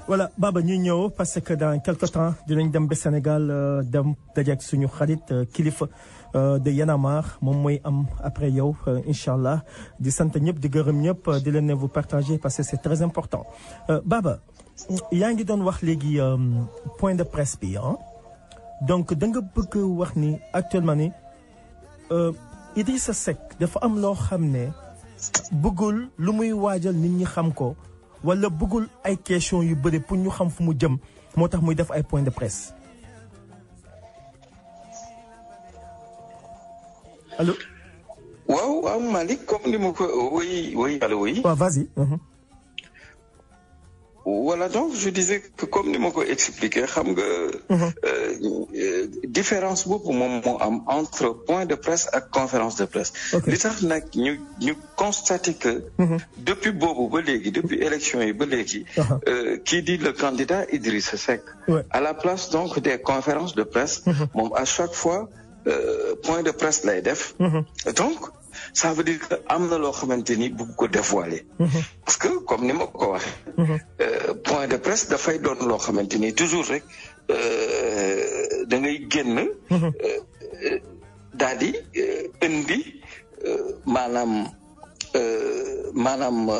Voilà Baba ñuy ñëw parce que dans quelque temps dinañ dem ba Sénégal dem dajeek suñu xarit kilifa de Y'en a marre moom mooy am après yow incha allah di sant ñëpp di gërëm ñëpp di leen ne vous partager parce que c'est très important. Baba yaa ngi doon wax léegi point de presse bi donc da nga bëgg wax ni actuellement ni Idrissa Seck dafa am loo xam ne bëggul lu muy waajal nit ñi xam ko. wala bëggul ay question yu bëri pour ñu xam fu mu jëm moo tax muy def ay point de presse allô. waaw Malick comme ni ma ko oui allô oui. waaw vas-y. Voilà, donc je disais que comme ni ma ko expliqué xam nga différence boobu moom moo am entre point de presse ak conférence de presse. li tax nag ñu constaté que depuis boobu ba léegi depuis élection yi ba léegi kii di le candidat Idrissa Seck à la place donc des conférences de presse moom à chaque fois point de presse lay def donc ça veut dire que am na loo xamante ni bëgg ko dévoiler parce que comme ni ma ko waxee point de presse dafay doon loo xamante ni toujours rek da ngay génn daal di indi maanaam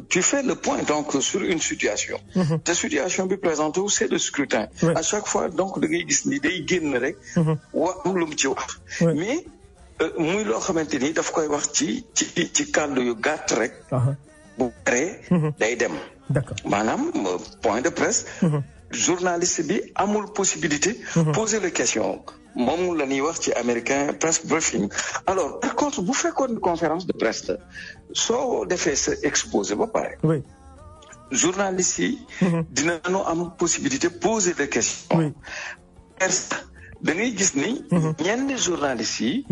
tu fais le point donc sur une situation te situation bi présenté wu c'est le scrutin à chaque fois donc da ngay gis ni day génn rek am lu mu ci wax mais muy loo xamante ni daf koy wax ci kàddu yu gàtt rek bu paree day dem maanaam point de presse journaliste bi amul possibilité poser les questions moom la ñuy wax ci américain press briefing alors par contre bu fekkoon conférence de presse la soo defee sa exposé ba pare journaliste yi dinañu am possibilité poser des questions da ngay gis ni ñenn journalistes yi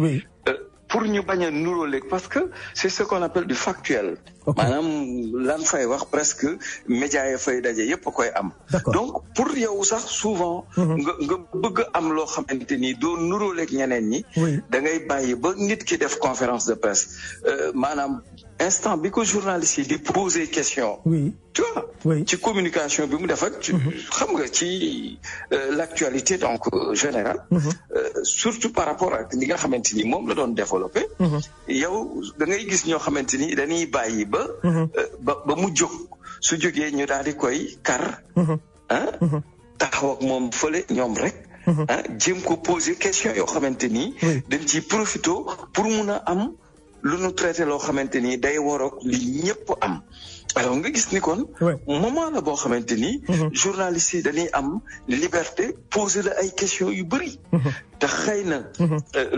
pour ñu bañ a nuróoleeg parce que c'est ce qu'on appelle du factuel maanaam lan fay wax presque médias yi fay daje yépp a koy am donc pour yow sax souvent nga bëgg am loo xamante ni doo nuróoleeg ñeneen ñi da ngay bàyyi ba nit ki def conférence de presse maanaam instant bi ko journaliste yi di poser question tu vois ci communication bi mu def ak xam nga ci l'actualité donc générale surtout par rapport ak li nga xamante ni moom la doon développé yow da ngay gis ñoo xamante ni dañuy bàyyi ba mu jóg su jógee ñu daal di koy kar taxaw ak moom fële ñoom rek jéem ko poser question yoo xamante ni dañ ciy profité pour mun a am lu nu traité loo xamante ni day waroog li ñëpp am alors nga gis ni kon moment la boo xamante ni journalistes yi dañuy am liberté poser la ay questions yu bëri te xëy na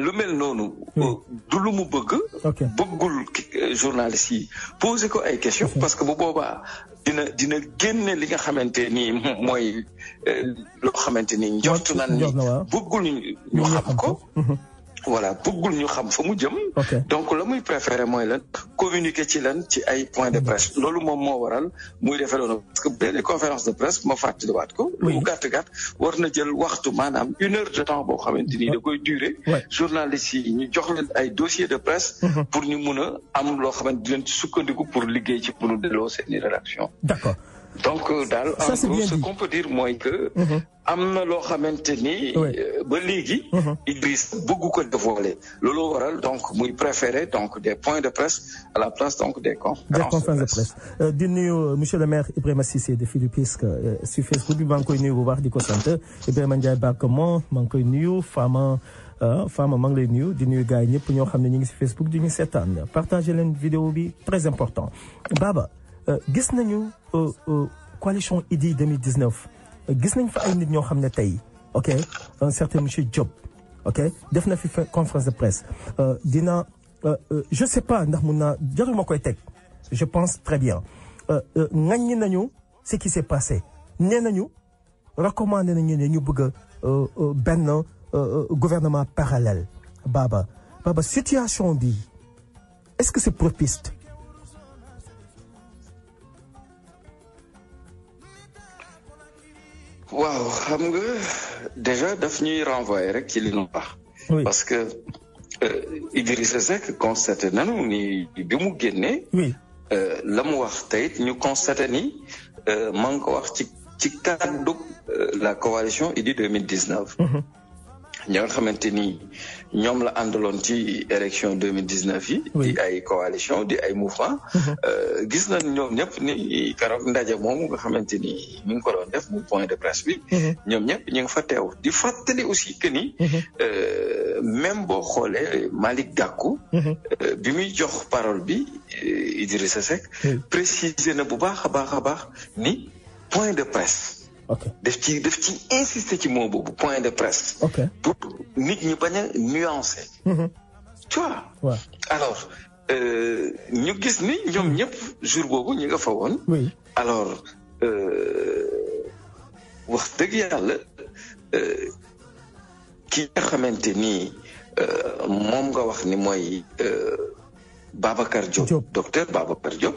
lu mel noonu du lu mu bëggul journalistes yi poser ko ay questions parce que bu boobaa dina génne li nga xamante ni mooy loo xamante ni njort nañ ni bëggul ñu xam ko voilà bëggul ñu xam fa mu jëm donc la muy préféré mooy lan communiquer ci lan ci ay point de presse loolu moom moo waral muy defee loolu parce que benn conférence de presse ma fàttaliwaat ko lu mu gàtt war na jël waxtu maanaam 1 heure de temps boo xamante ni da koy durer journalistes yi ñu jox leen ay dossiers de presse pour ñu mun a am loo xamante di leen ci sukkandiku pour liggéey ci pour delloo seeni rédaction d'accord donc daal en gros ce qu'on peut dire mooy que am na loo xamante ni ba léegi Idriss bëgg ko dévoiler loolu waral donc muy préféré donc des points de presse à la place donc des conférences de presse. di nuyu monsieur le maire Ibrahima Cissé de Philippesque sur Facebook bi maa ngi koy nuyu bu baax di ko sant Ibrahima Ndiaye Bakamo maa ngi koy nuyu Fama maa ngi lay nuyu di nuyu gars yi ñëpp ñoo xam ne ñu ngi si Facebook di ñu seetaan partager leen vidéo bi très important Baba gis nañu coalition Idy 2019 gis nañ fa ay nit ñoo xam ne tey ok un certain monsieur Diop ok def na fi conférence de presse dina je sais pas ndax mun naa jarul ma koy teg je pense très bien ŋaññi nañu ce qui s'est passé nee nañu recommandé nañu ne ñu bëgg benn gouvernement parallèle Baba situation bi est-ce que c'est propice waaw xam nga déjà daf ñuy renvoyer rek ci li ñu wax. oui parce que Idrissa Seck constaté nañu ni bi mu génnee. oui la mu wax tey ñu constaté ni maa ngi ko wax ci cadre la coalition Idy 2019. ñi nga xamante ni ñoom la àndaloon ci élection 2019 yi. di ay coalition di ay mouvement. gis nañ ñoom ñëpp ni keroog ndaje moomu nga xamante ni mi ngi ko doon def mu point de presse bi. ñoom ñëpp ñu ngi fa teew di fàttali aussi que ni. même boo xoolee Malick Gakou. bi muy jox parole bi Idrissa Seck. préciser na bu baax a baax ni point de presse. ok daf ci insister ci mot boobu point de presse. ok pour nit ñi bañ a nuancer. tu vois. waaw alors ñu gis ni ñoom ñëpp jour boobu ñu nga fa woon. oui alors wax dëgg yàlla ki nga xamante ni moom nga wax ni mooy Babacar Diop. docteur Babacar Diop.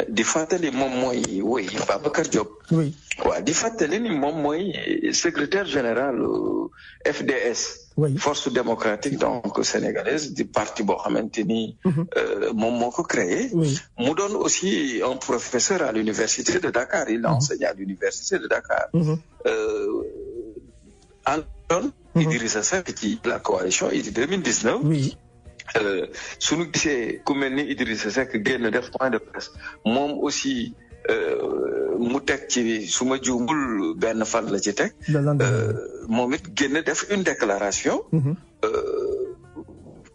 di fàttali moom mooy woy Babacar Diop. oui waaw di fàttali ni moom mooy secrétaire général FDS. oui force démocratique donc sénégalaise di parti boo xamante ni. moom moo ko créé. oui mu doon aussi un professeur à l'université de Dakar il enseigne à l'université de Dakar. àndoon Idrissa Seck ci la coalition Idy 2019. oui suñu gisee ku mel ni Idrissa Seck génn def point de presse moom aussi mu teg ci su ma juumul benn fan la ci teg. moom it génn def une déclaration.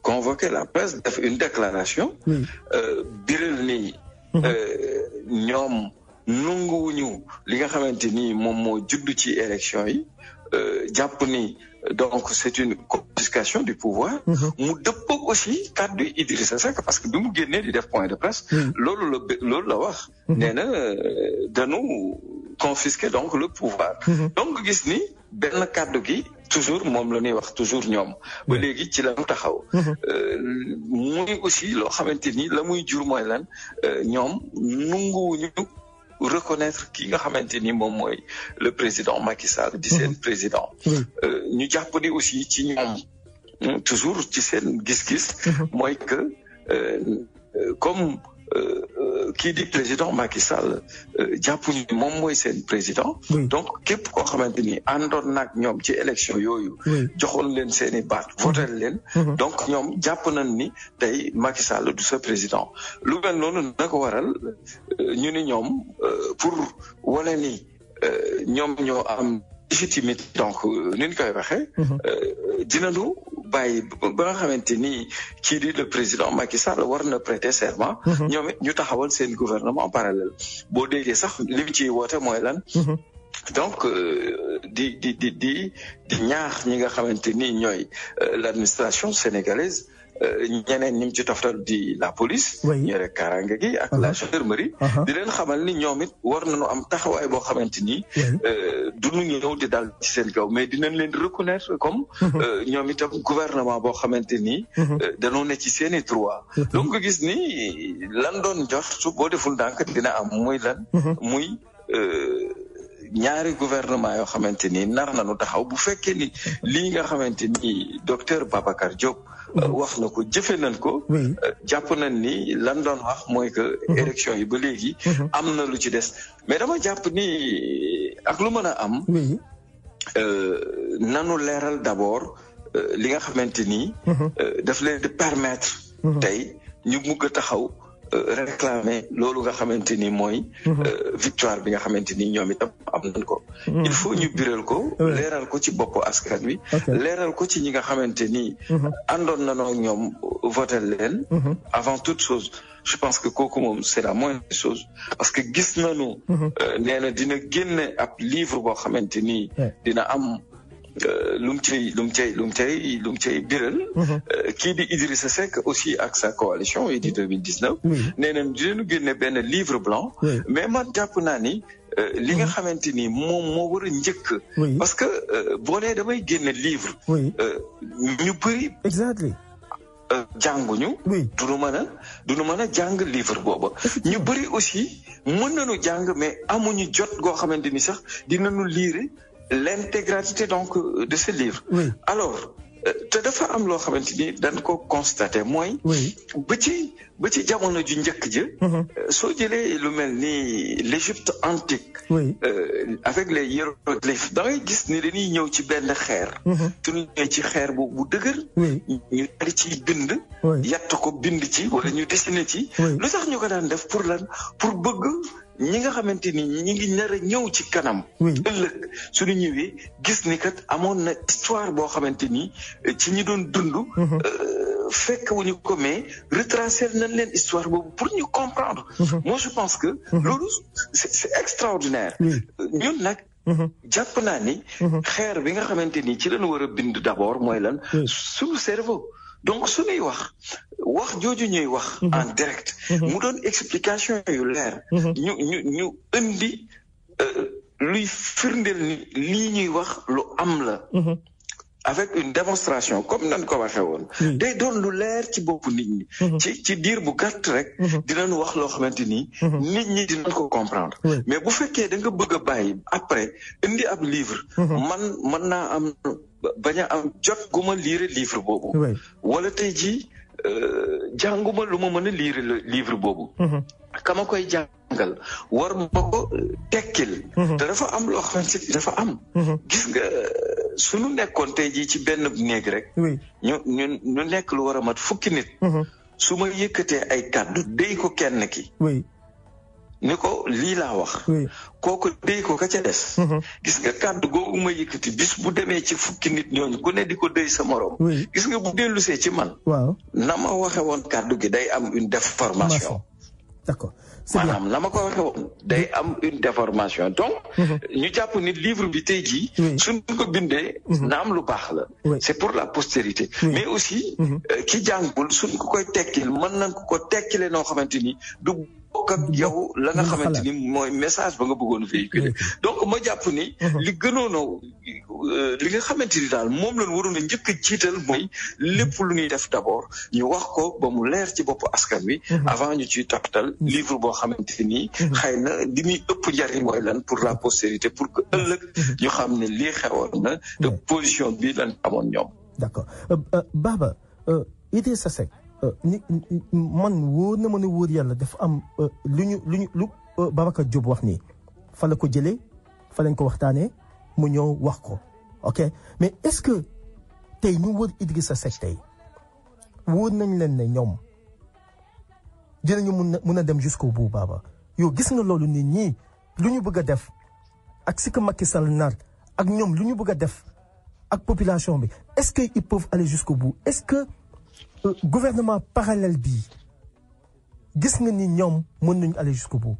convoquer la presse def une déclaration. biral ni ñoom nanguwuñu li nga xamante ni moom moo judd ci élection yi jàpp ni. donc c'est une confiscation du pouvoir. mu dëppoo aussi kàddu Idrissa Seck parce que bi mu génnee di def point de presse. loolu la wax. nee na dañu confisquer donc le pouvoir. donc gis ni benn kàddu gi toujours moom la ñuy wax toujours ñoom. ba léegi ci la ñu taxaw. muy aussi loo xamante ni la muy jur mooy lan ñoom nanguwuñu reconnaître ki nga xamante ni moom mooy le président Macky Sall di seen président. ñu jàpp ni aussi ci ñoom toujours ci seen gis-gis. mooy que comme kii di président Macky Sall jàpp ni moom mooy seen président. donc képp koo xamante ni àndoon nag ñoom ci élection yooyu. joxoon leen seen i baat votel leen. donc ñoom jàpp nañ ni tey Macky Sall du sa président lu mel noonu na ko waral ñu ni ñoom pour wane ni ñoom ñoo am légitimité donc ni ñu koy waxee. dinañu bàyyi ba nga xamante ni kii di le président Macky Sall war na prêter serment. ñoom it ñu taxawal seen gouvernement parallèle boo déggee sax li mu ciy woote mooy lan. donc di ñaax ñi nga xamante ni ñooy l'administration sénégalaise. ñeneen ñi ci toftal di la police. ñu rek kaaraange gi ak la gendarmerie. di leen xamal ni ñoom it war nañu am taxawaay boo xamante ni. du ñu ñëw di dal ci seen kaw mais dinañ leen reconnaître comme. ñoom itam gouvernement boo xamante ni. dañoo ne ci seen i droit. donc gis ni lan doon jot su boo deful ndànk dina am muy lan. muy. ñaari gouvernement yoo xamante ni nar nañu taxaw bu fekkee ni lii nga xamante ni docteur Babacar Diop. wax na ko jëfe nañ ko. jàpp nañ ni lan doon wax mooy que élection yi ba léegi. am na lu ci des mais dama jàpp ni ak lu mën a am. nanu leeral d'abord li nga xamante ni. daf leen di permettre. tey ñu mugg a taxaw. réclamer loolu nga xamante ni mooy victoire bi nga xamante ni ñoom itam am nañ ko. il faut ñu biral ko leeral ko ci boppu askan wi leeral ko ci ñi nga xamante ni àndoon nañoo ñoom votel leen avant toute chose je pense que kooku moom c'est la moindre chose parce que gis nañu nee na dina génne ab livre boo xamante ni dina am lu mu cay biral kii di Idrissa Seck aussi ak sa coalition Idy 2019 nee nañ dinañu génne benn livre blanc mais man jàpp naa ni li nga xamante ni moom moo war a njëkk parce que boo nee damay génne livre ñu bëri exactly jànguñu duñu mën a jàng livre booba ñu bëri aussi mën nañu jàng mais amuñu jot goo xamante ni sax dinañu lire l'intégralité donc de ce livre. Oui. Alors te dafa am loo xamante ni dañ ko constaté mooy. oui. ba ci jamono ju njëkk ja. soo jëlee lu mel ni l'Égypte antique. oui. avec les hiéroglyphes da ngay gis ni dañuy ñëw ci benn xeer. te ñu ñëw ci xeer bu dëgër. oui. ñu daal ciy bind. yatt ko bind ci wala ñu dessiné ci. lu tax ñu ko daan def pour lan pour bëgg. ñi nga xamante ni ñi ngi nar a ñëw ci kanam. ëllëg suñu ñëwee gis ni kat amoon na histoire boo xamante ni ci ñi doon dund. fekk wuñu ko mais retracer nañ leen histoire boobu pour ñu comprendre. moi je pense que. loolu c'est extraordinaire. ñun nag. jàpp naa ni. xeer bi nga xamante ni ci lañu war a bind d'abord mooy lan. suñu cerveau. donc suñuy wax jooju ñuy wax en direct mu doon explication yu leer ñu indi luy firndeel ni lii ñuy wax lu am la avec une démonstration comme nañ ko waxee woon day doon lu leer ci boppu nit ñi ci diir bu gàtt rek dinañ wax loo xamante ni nit ñi dinañ ko comprendre mais bu fekkee da nga bëgg a bàyyi après indi ab livre man naa am bañ a am jot gu ma lire livre boobu wala tey jii jànguma lu ma mën a lire livre boobu kama koy jàngal war ma ko tekkil te dafa am loo xamante ni dafa am gis nga suñu nekkoon tey jii ci benn néeg rek ñu nekk lu war a mat fukki nit su ma yëkkatee ay kàddu déy ko kenn ki ni ko lii laa wax kooku déy ko ka ca des gis nga kàddu googu ma yëkkati bis bu demee ci fukki nit ñooñu ku ne di ko déy sa morom gis nga bu dellusee ci man na ma waxe woon kàddu gi day am une déformation d'accord maanaam na ma ko waxe woon day am une déformation donc ñu jàpp ni livre bi tey jii suñ ko bindee na am lu baax la c'est pour la postérité mais aussi ki jàngul suñ ko koy tekkil mën nañ ko tekkile noo xamante ni du bokk ak yow la nga xamante ni mooy message ba nga bëggoon véhiculer donc ma jàpp ni li gënoon li nga xamante ni daal moom lañ waroon a njëkk a jiital mooy lépp lu ñuy def d'abord ñu wax ko ba mu leer ci bopp askan wi avant ñu ciy toppatal livre boo xamante ni xëy na li muy ëpp njariñ mooy lan pour la postérité pour que ëllëg ñu xam ne lii xewoon na te position bi lan amoon ñoom. d'accord Baba Idrissa Seck man wóor na ma ne wóor yàlla dafa am lu Babacar Diop wax nii fa la ko jëlee fa lañ ko waxtaanee mu ñëw wax ko ok mais est-ce que tey ñu wóor Idrissa Seck tey wóor nañ leen ne ñoom dinañu mun a dem jusqu'au bout Baba yow gis nga loolu nit ñi lu ñu bëgg a def ak si que Macky Sall nar ak ñoom lu ñu bëgg a def ak population bi est-ce que ils peuvent aller jusqu'au bout est-ce que gouvernement parallèle bi gis nga ni ñoom mën nañu aller jusqu'au bout.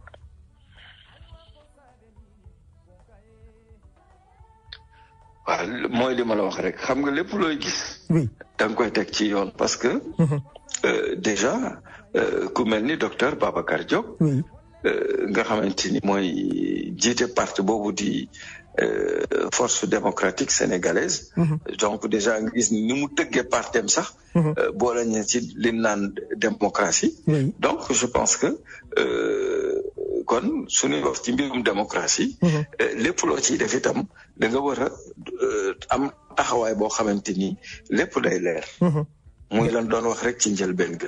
waaw mooy li ma la wax rek xam nga lépp looy gis. oui da nga koy teg ci yoon parce que. déjà ku mel ni docteur Babacar Diop. oui nga xamante ni mooy jiite parti boobu di. Force démocratique sénégalaise. donc déjà nga gis ni mu tëggee partem sax. boole ñu ci li naan démocratie. donc je pense que kon suñuy wax ci mbirum démocratie. lépp loo ciy def itam da nga war a am taxawaay boo xamante ni lépp day leer. muy lan doon wax rek ci njëlbeen ga.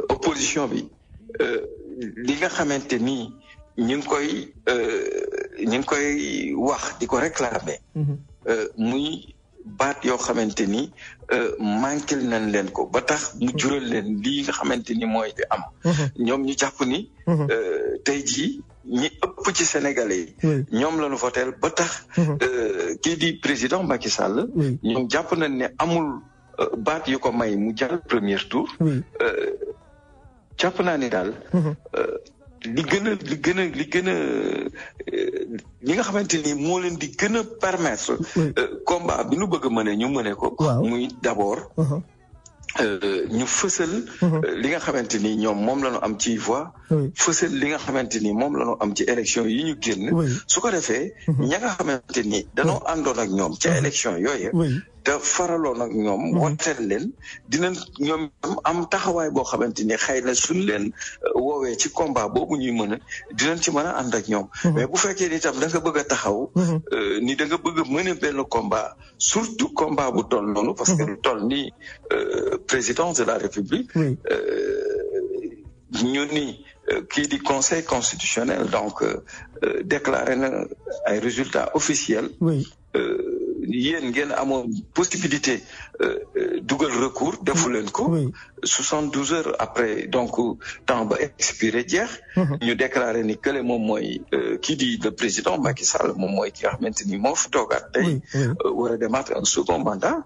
opposition bi li nga xamante ni. ñu ngi koy wax di ko réclamer. muy baat yoo xamante ni manqué nañ leen ko ba tax mu jural leen lii nga xamante ni mooy di am. ñoom ñu jàpp ni. tey jii ñi ëpp ci Sénégalais yi. ñoom lañu votel ba tax. kii di président Macky Sall. ñoom jàpp nañ ne amul baat yu ko may mu jàll premier tour. jàpp naa ni daal. li nga xamante ni moo leen di gën a permettre combat bi nu bëgg a mëne ñu mëne ko muy d'abord ñu fësal li nga xamante ni ñoom moom la ñu am ci voix fësal li nga xamante ni moom la ñu am ci élection yi ñu génn su ko defee ña nga xamante ni danoo àndoon ak ñoom ci élection yooyu te faraloon ak ñoom woteel leen dinañ ñoom am taxawaay boo xamante ni xëy na suñ leen woowee ci combat boobu ñuy mën a dinañ ci mën a ànd ak ñoom mais bu fekkee ni tam da nga bëgg a taxaw ni da nga bëgg a mën a benn combat surtout combat bu toll noonu parce que lu toll ni président de la République ñu ni kii di conseil constitutionnel donc déclaré na ay résultats officiels yéen ngeen amoon possibilité dugal recours defu leen ko 72 heures après donc temps ba expiré jeex ñu déclaré ni kële moom mooy kii di le président Macky Sall moom mooy ki nga xamante ni moo fi toogaat tey war a demaat un second mandat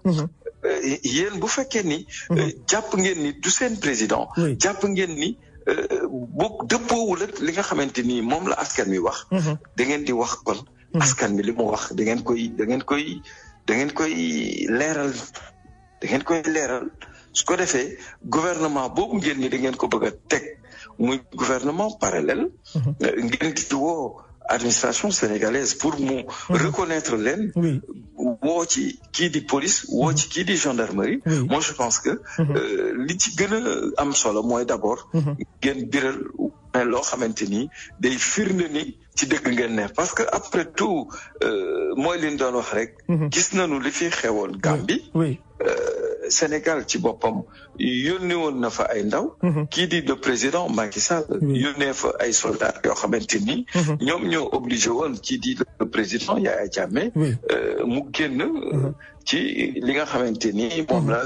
yéen bu fekkee ni jàpp ngeen ni du seen président jàpp ngeen ni bu dëppoowul ak li nga xamante ni moom la askan wi wax da ngeen di wax kon askan bi li mu wax da ngeen koy leeral su ko defee gouvernement boobu ngeen ni da ngeen ko bëgg a teg muy gouvernement parallèle ngeen di woo administration sénégalaise pour mu reconnaître leen woo ci kii di police woo ci kii di gendarmerie moi je pense que li ci gën a am solo mooy d'abord ngeen biral loo xamante ni day firnde ni ci dëgg ngeen ne parce que après tout mooy li ñu doon wax rek gis nañu li fi xewoon Gambie Sénégal ci boppam yónnee woon na fa ay ndaw kii di le président Macky Sall yónnee fa ay soldats yoo xamante ni ñoom ñoo obligé woon kii di le président Yaya Jammeh mu génn ci li nga xamante ni moom la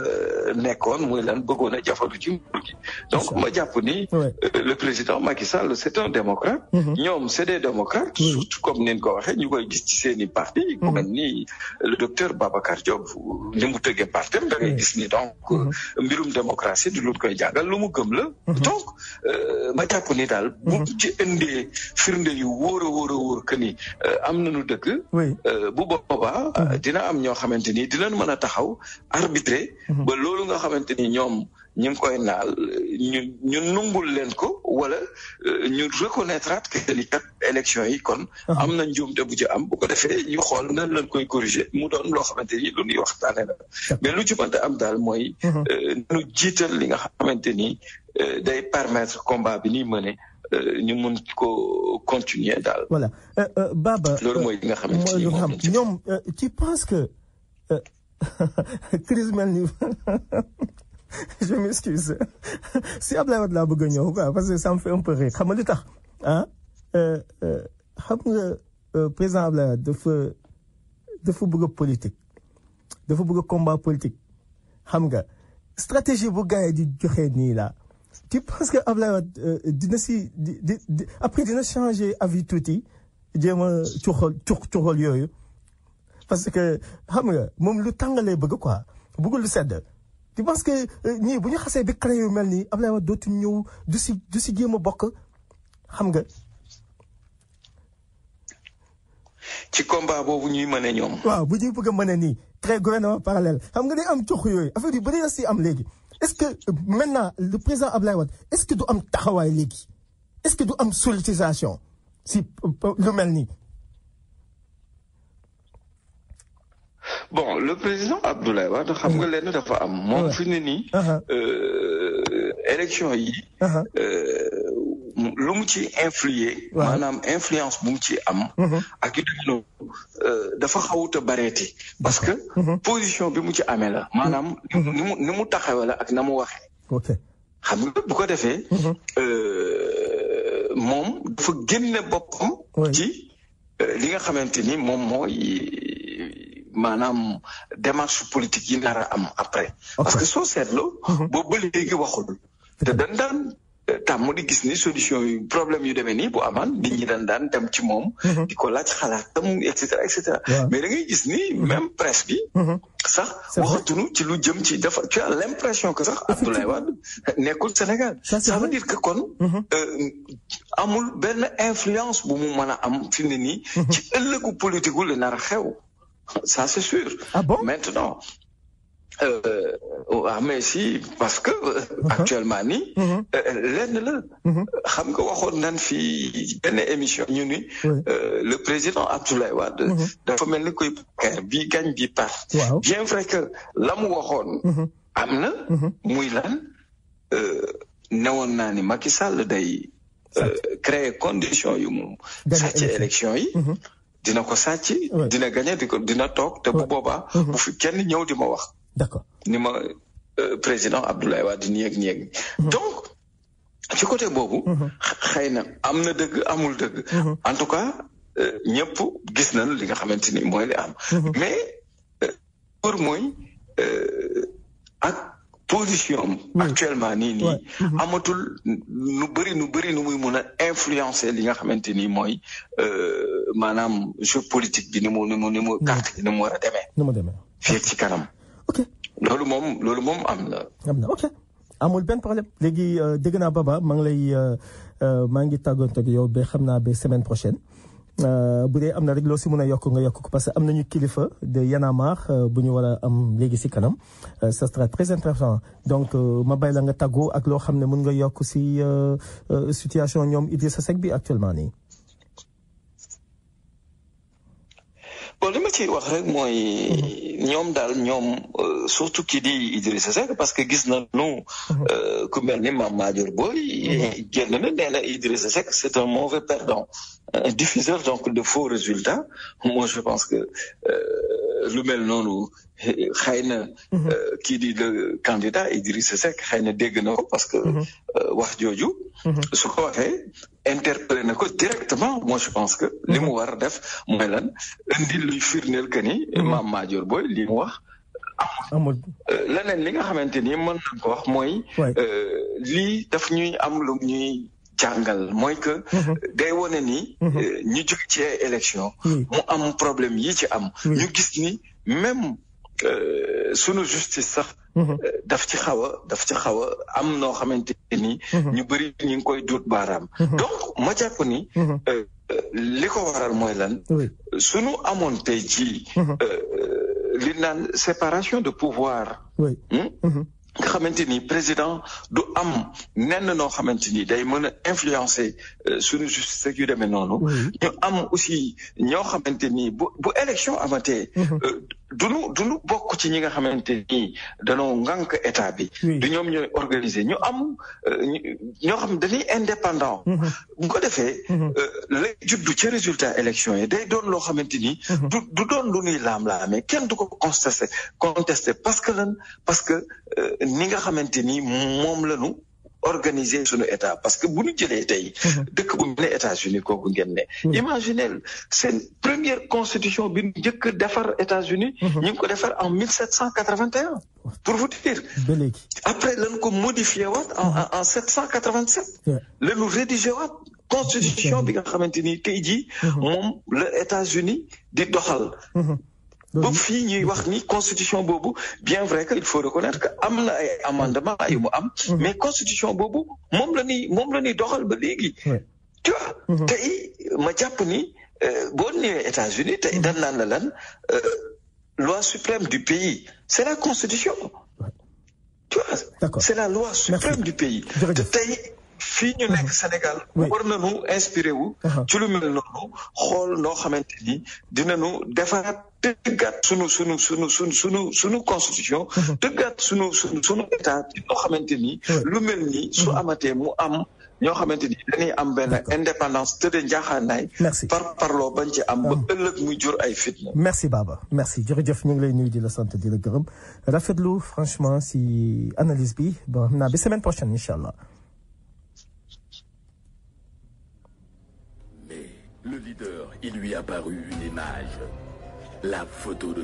nekkoon muy lan bëggoon a jafandu ci nguur gi donc ma jàpp ni le président Macky Sall c'est un démocrate ñoom c'est des démocrates surtout comme ni ko waxee ñu koy gis ci seeni parti ku mel ni le docteur Babacar Diop ni mu tëggee partem da ngay gis ni donc mbirum démocratie du lu koy jàngal lu mu gëm la donc ma jàpp ni daal bu ci indee firnde yu wóor a wóor que ni am nañu dëgg bu boobaa dina am ñoo xamante ni dinañ mën a taxaw arbitrer ba loolu nga xamante ni ñoom ñu ngi koy naal ñu nungul leen ko wala ñu reconnaître que ni kat élection yi kon am na njuumte bu ci am bu ko defee ñu xool nan lañ koy corriger mu doon loo xamante ni lu ñuy waxtaane la mais lu ci mënta am daal mooy nu jiital li nga xamante ni day permettre combat bi ni mëne ñu mun ko continuer daal. Voilà Baba. loolu mooy li nga xamante ni moom ñoom tu penses que crise mel ni je m'excuse si Ablaye Wade laa bëgg a ñëw quoi parce que ça me fait un peu rire xam nga li tax xam nga président Ablaye Wade dafa bëgg a politique dafa bëgg a combat politique xam nga stratégie bu gars yi di joxe nii la tu penses que Ablaye Wade dina si après dina changer avis tuuti jéem a cuxal yooyu parce que xam nga moom lu tàngalee bëgg quoi bëggul lu sedd tu penses que ñii bu ñu xasee bi créé yu mel nii Ablaye Wade dootu ñëw du si jéem a bokk xam nga. ci combat boobu ñuy mëne ñoom. waaw bu ñuy bëgg a mëne nii très gouvernement parallèle xam nga day am cox yooyu affaire yu bëri na si am léegi est-ce que maintenant le président Ablaye Wade est-ce que du am taxawaay léegi est-ce que du am sollicitation si lu mel nii. bon le président Abdoulaye Wade xam nga leen dafa am moom fi ne nii élection yi lu mu ci influer maanaam influence bu mu ci am ak yu demee noonu dafa xawut a bareeti parce que position bi mu ci amee la maanaam ni mu taxawee la ak na mu waxee xam nga bu ko defee moom dafa génne boppam ci li nga xamante ni moom mooy maanaam démarche politique yi nar a am après parce que soo seetloo boobu ba léegi waxul te dañ daan tàmm di gis ni solution yu problème yu demee nii bu amaan nit ñi dañ daan dem ci moom di ko laaj xalaatam et cetera mais da ngay gis ni même presse bi sax waxatunu ci lu jëm ci dafa tu as l'impression que sax Abdoulaye Wade nekkul Sénégal ça veut dire que kon amul benn influence bu mu mën a am fi mu ne nii ci ëllëgu politique gu la nar a xew ça c'est sûr. Ah bon? Maintenant waaw mais si parce que actuellement nii lenn la xam nga waxoon nan fi benn émission ñu ni le président Abdoulaye Wade dafa mel ni koy bi gañ bi part bien vrai que la mu waxoon am na muy lan newoon naa ni Macky Sall day créer condition yu mu sàcc élection yi dina ko sàcc dina gagné dina toog te bu boobaa bu fi kenn ñëw di ma wax d'accord ni ma président Abdoulaye Wade nii ak nii ak donc ci côté boobu xëy na am na dëgg amul dëgg en tout cas ñëpp gis nañ li nga xamante ni mooy li am mais pour mooy ak position actuellement nii amatul nu bëri nu muy mun a influencer li nga xamante ni mooy maanaam jeu politique bi ni mu carte bi ni mu war a demee fii ci kanam loolu moom am na ok amul benn problème léegi dégg naa Baba maa ngi tàggoonte ak yow ba xam naa ba semaine prochaine bu dee am na rek loo si mën a yokk nga yokk ko parce que am nañu kilifa de Y'en a marre bu ñu war a am léegi si kanam ça sera très intéressant donc ma bay la nga tàggoo ak loo xam ne mën nga yokk si situation ñoom Idrissa Seck bi actuellement nii. bon li ma ciy wax rek mooy ñoom surtout kii di Idrissa Seck parce que gis nañu ku mel ni Mame Madior Boye génn na nee na Idrissa Seck c'est un mauvais perdant un diffuseur donc de faux résultats moi je pense que lu mel noonu xëy na kii di le candidat Idrissa Seck xëy na dégg na ko parce que wax jooju su ko waxee interpellé na ko directement moi je pense que li mu war a def mooy lan indi luy firndeel que ni Mame Madior Boye li mu wax amul leneen li nga xamante ni mën nañ ko wax mooy lii daf ñuy am lu ñuy jàngal mooy que day wone ni ñu jóge ci élection mu am problème yi ci am ñu gis ni même sunu justice sax daf ci xaw a am noo xamante ni ñu bëri ñu ngi koy duut baaraam donc ma jàpp ni li ko waral mooy lan sunu amoon tey jii li naan séparation de pouvoir nga xamante ni président du am nenn noo xamante ni day mën a influencer suñu justice ak yu demee noonu ñu am aussi ñoo xamante ni bu élection amatee duñu bokk ci ñi nga xamante ni danoo ngànk état bi du ñoom ñooy organiser ñu am ñoo xam dañuy indépendant bu ko defee lay juddu ci résultat élection yi day doon loo xamante ni du doon lu ñuy laam-laamee kenn du ko contesté parce que ni nga xamante ni moom la ñu organiser suñu état parce que bu ñu jëlee tey dëkk bu mel ne États-Unis kooku ngeen ne imaginez seen première constitution bi ñu njëkk a defar États-Unis ñu ngi ko defar en 1781 pour vous dire après lañ ko modifié waat en 787 lañu rédigé waat constitution bi nga xamante ni tey jii moom la États-Unis di doxal ba fii ñuy wax ni constitution boobu bien vrai que il faut reconnaître que am na ay amendement yu mu am mais constitution boobu moom la ñuy doxal ba léegi tu vois tey ma jàpp ni boo ñëwee États-Unis tey dañ naan la lan loi suprême du pays c'est la constitution tu vois c'est la loi suprême du pays te tey fii ñu nekk Sénégal war nañu inspiré wu ci lu mel noonu xool noo xamante ni dinañu defaraat tëggaat sunu constitution tëggaat sunu état noo xamante ni lu mel ni su amatee mu am ñoo xamante ni dañuy am benn indépendance tëdde njaaxaanaay parloo bañ ci am ba ëllëg muy jur ay fitna. Merci Baba merci jërëjëf ñu ngi lay nuyu di la sant di la gërëm rafetlu franchement si analyse bi bon xam naa ba semaine prochaine incha allah. Le leader, il lui apparut une image, la photo de...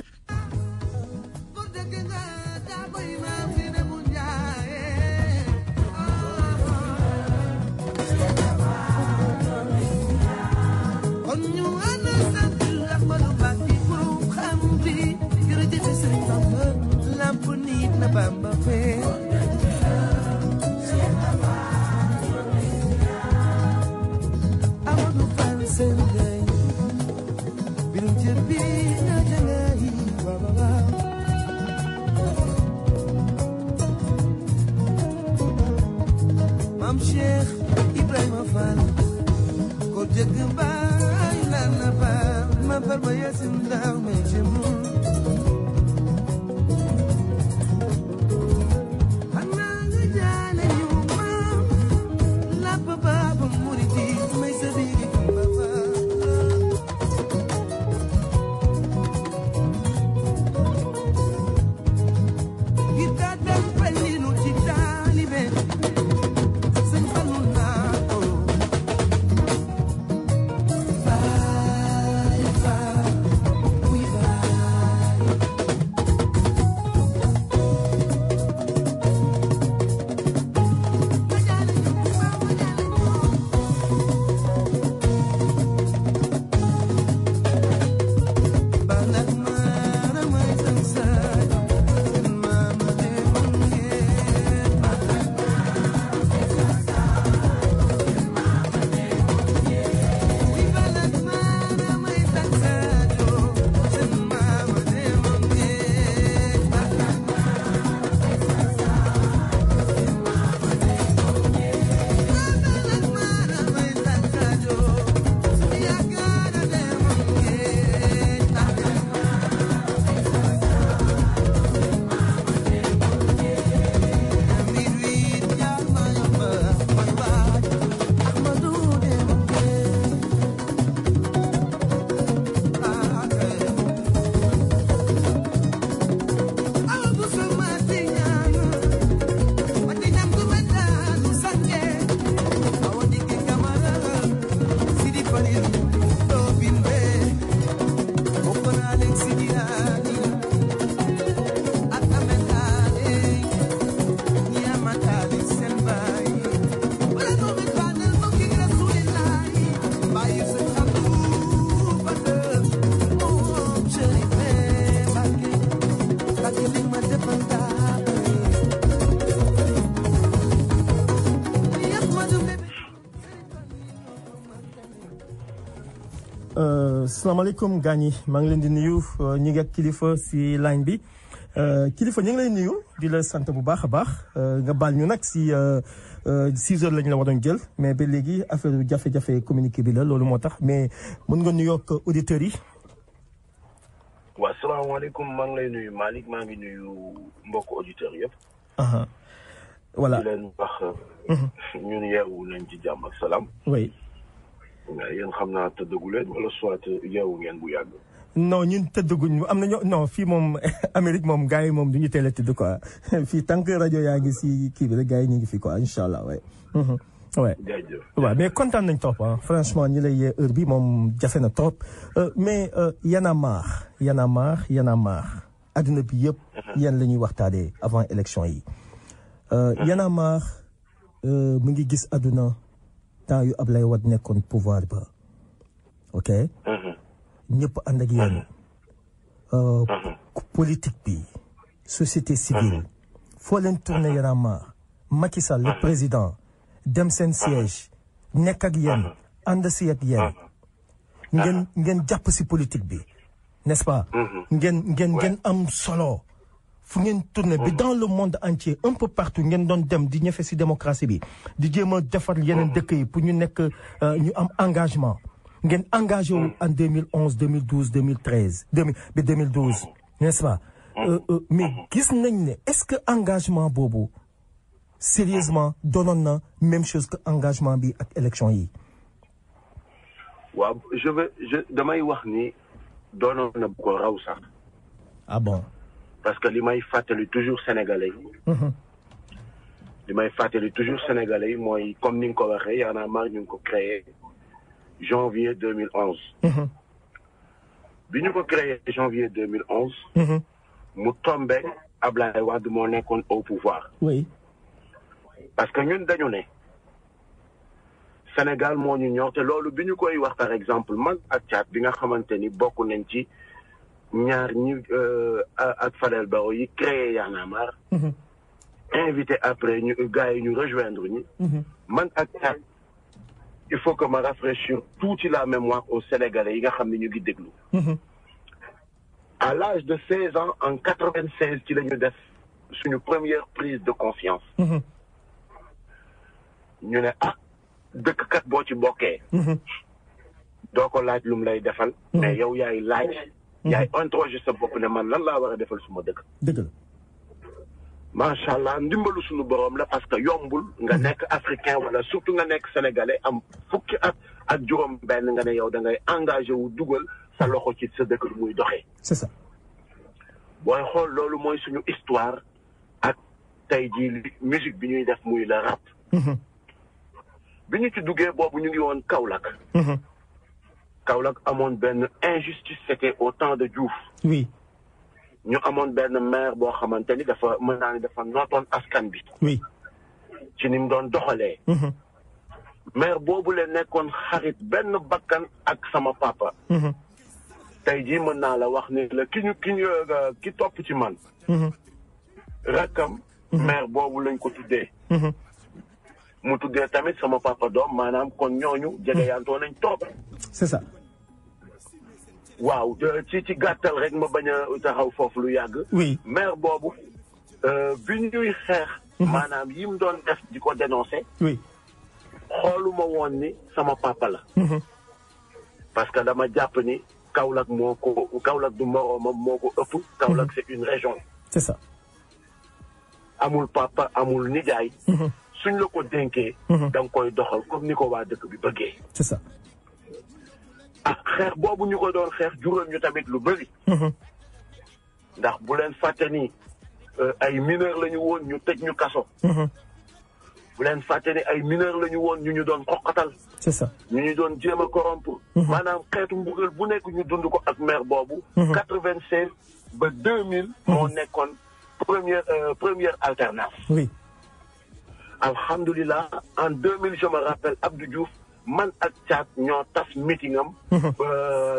salaamaaleykum gaañ yi maa ngi leen di nuyu ñi ngi ak kilifa si line bi kilifa ñu ngi lay nuyu di la sant bu baax a baax nga baal ñu nag si 6 heures lañ la waroon jël mais ba léegi affaire jafe-jafe communiqué bi la loolu moo tax mais mën nga nuyoo ak auditeurs yi. waaw salaamaaleykum maa ngi lay nuyu Malick maa ngi nuyu mbokku auditeurs yëpp. voilà di leen wax. ñun yeewu nañ ci jàmm ak salaam. oui. yéen xam naa tëddagu leen wala soit yeewu ngeen bu yàgg. non ñun tëddaguñ am nañu non fii moom Amérique moom gars yi moom du ñu teel a tëdd quoi fii tant que rajo yaa ngi si kii bi rek gars yi ñu ngi fi quoi incha allah waay. waay waaw mais kontaan nañ trop ah franchement ñi lay yee heure bi moom jafe na trop mais Y'en a marre Y'en a marre Y'en a marre adduna bi yëpp yéen la ñuy waxtaanee avant élection yi. Y'en a marre mu ngi gis adduna. temps yu Ablaye Wade nekkoon pouvoir ba ok ñëpp ànd ak yéen politique bi société civile foo leen tourné Y'en a marre Macky Sall le président dem seen siège nekk ak yéen ànd si ak yéen ngeen jàpp si politique bi n'est-ce pas ngeen am solo fu ngeen tourné bi dans le monde entier un peu partout ngeen doon dem di ñëfe si démocratie bi di jéem a defar yeneen dëkk yi pour ñu nekk ñu am engagement ngeen engagé wu en 2011 2012 2013 ba 2012 n'est-ce pas mais gis nañ ne est-ce que engagement boobu sérieusement doonoon na même chose que engagement bi ak élection yi. waaw damay wax ni doonoon na bu ko raw sax. ah bon. parce que li may fàttali toujours sénégalais yi. li may fàttali toujours sénégalais yi mooy comme ni nga ko waxee Y'en a marre ñu ngi ko créé janvier 2011. bi ñu ko créé janvier 2011. mu tombé Ablaye Wade moo nekkoon au pouvoir. oui. parce que ñun dañu ne Sénégal moo ñu ñor te loolu bi ñu koy wax par exemple man ak Thiat bi nga xamante ni bokk nañ ci. ñaar ñi ak Fadel Barro yi créé Y'en a marre invité après ñu gars yi ñu rejoindre ñi man ak il faut que ma rafraîchir tuuti la mémoire aux Sénégalais yi nga xam ne ñu ngi déglu à l'âge de 16 ans en 96 ci la ñu def suñu première prise de conscience ñu ne dëkk kat boo ci bokkee doo ko laaj lu mu lay defal. mais yow yaay laaj. yaay interroger sa bopp ne man lan laa war a defal suma dëkk. dëgg la. macha allah ndimbalu suñu borom la parce que yombul nga nekk africain wala surtout nga nekk sénégalais am fukki at ak juróom benn nga ne yow da ngay engagé wu dugal sa loxo ci sa dëkk lu muy doxee. c'est ça. booy xool loolu mooy suñu histoire ak tey jii musique bi ñuy def muy la rap. bi ñu ci duggee boobu ñu ngi woon Kaolack. Kaolack amoon benn injustice c'était au temps de Diouf. oui. ñu amoon benn maire boo xamante ni dafa mën naa ni dafa nootoon askan bi. oui. ci ni mu doon doxalee. maire boobu la nekkoon xarit benn bakkan ak sama papa. tey jii mën naa la wax ni la ki topp ci man. rakkam. maire boobu lañ ko tuddee. mu tuddee tamit sama papa doom maanaam kon ñooñu jegeyantoo nañ toog. c'est ça. waaw ci gàttal rek ma bañ a taxaw foofu lu yàgg. oui maire boobu bi ñuy xeex. maanaam yi mu doon def di ko dénoncer. oui. xooluma woon ni sama papa la. parce que dama jàpp ni Kaolack Kaolack du moroomam moo ko ëpp. Kaolack c'est une région. c'est ça. amul papa amul nijaay. suñ la ko dénkee. da nga koy doxal comme ni ko waa dëkk bi bëggee. c'est ça. ah xeex boobu ñu ko doon xeex juróom ñu tamit lu bëri. ndax bu leen fàtte ni ay mineurs la ñu woon ñu tëj ñu kaso. bu leen fàtte ni ay mineurs la ñu woon ñu doon xoqatal. c'est ça. ñu doon jéem a corrompre. maanaam xeetu mbugal bu nekk ñu dund ko ak maire boobu. 96 ba 2000. moo nekkoon première alternance. oui. alhamdulilah en 2000 je me rappelle Abdou Diouf man ak Thiat ñoo tas meeting am.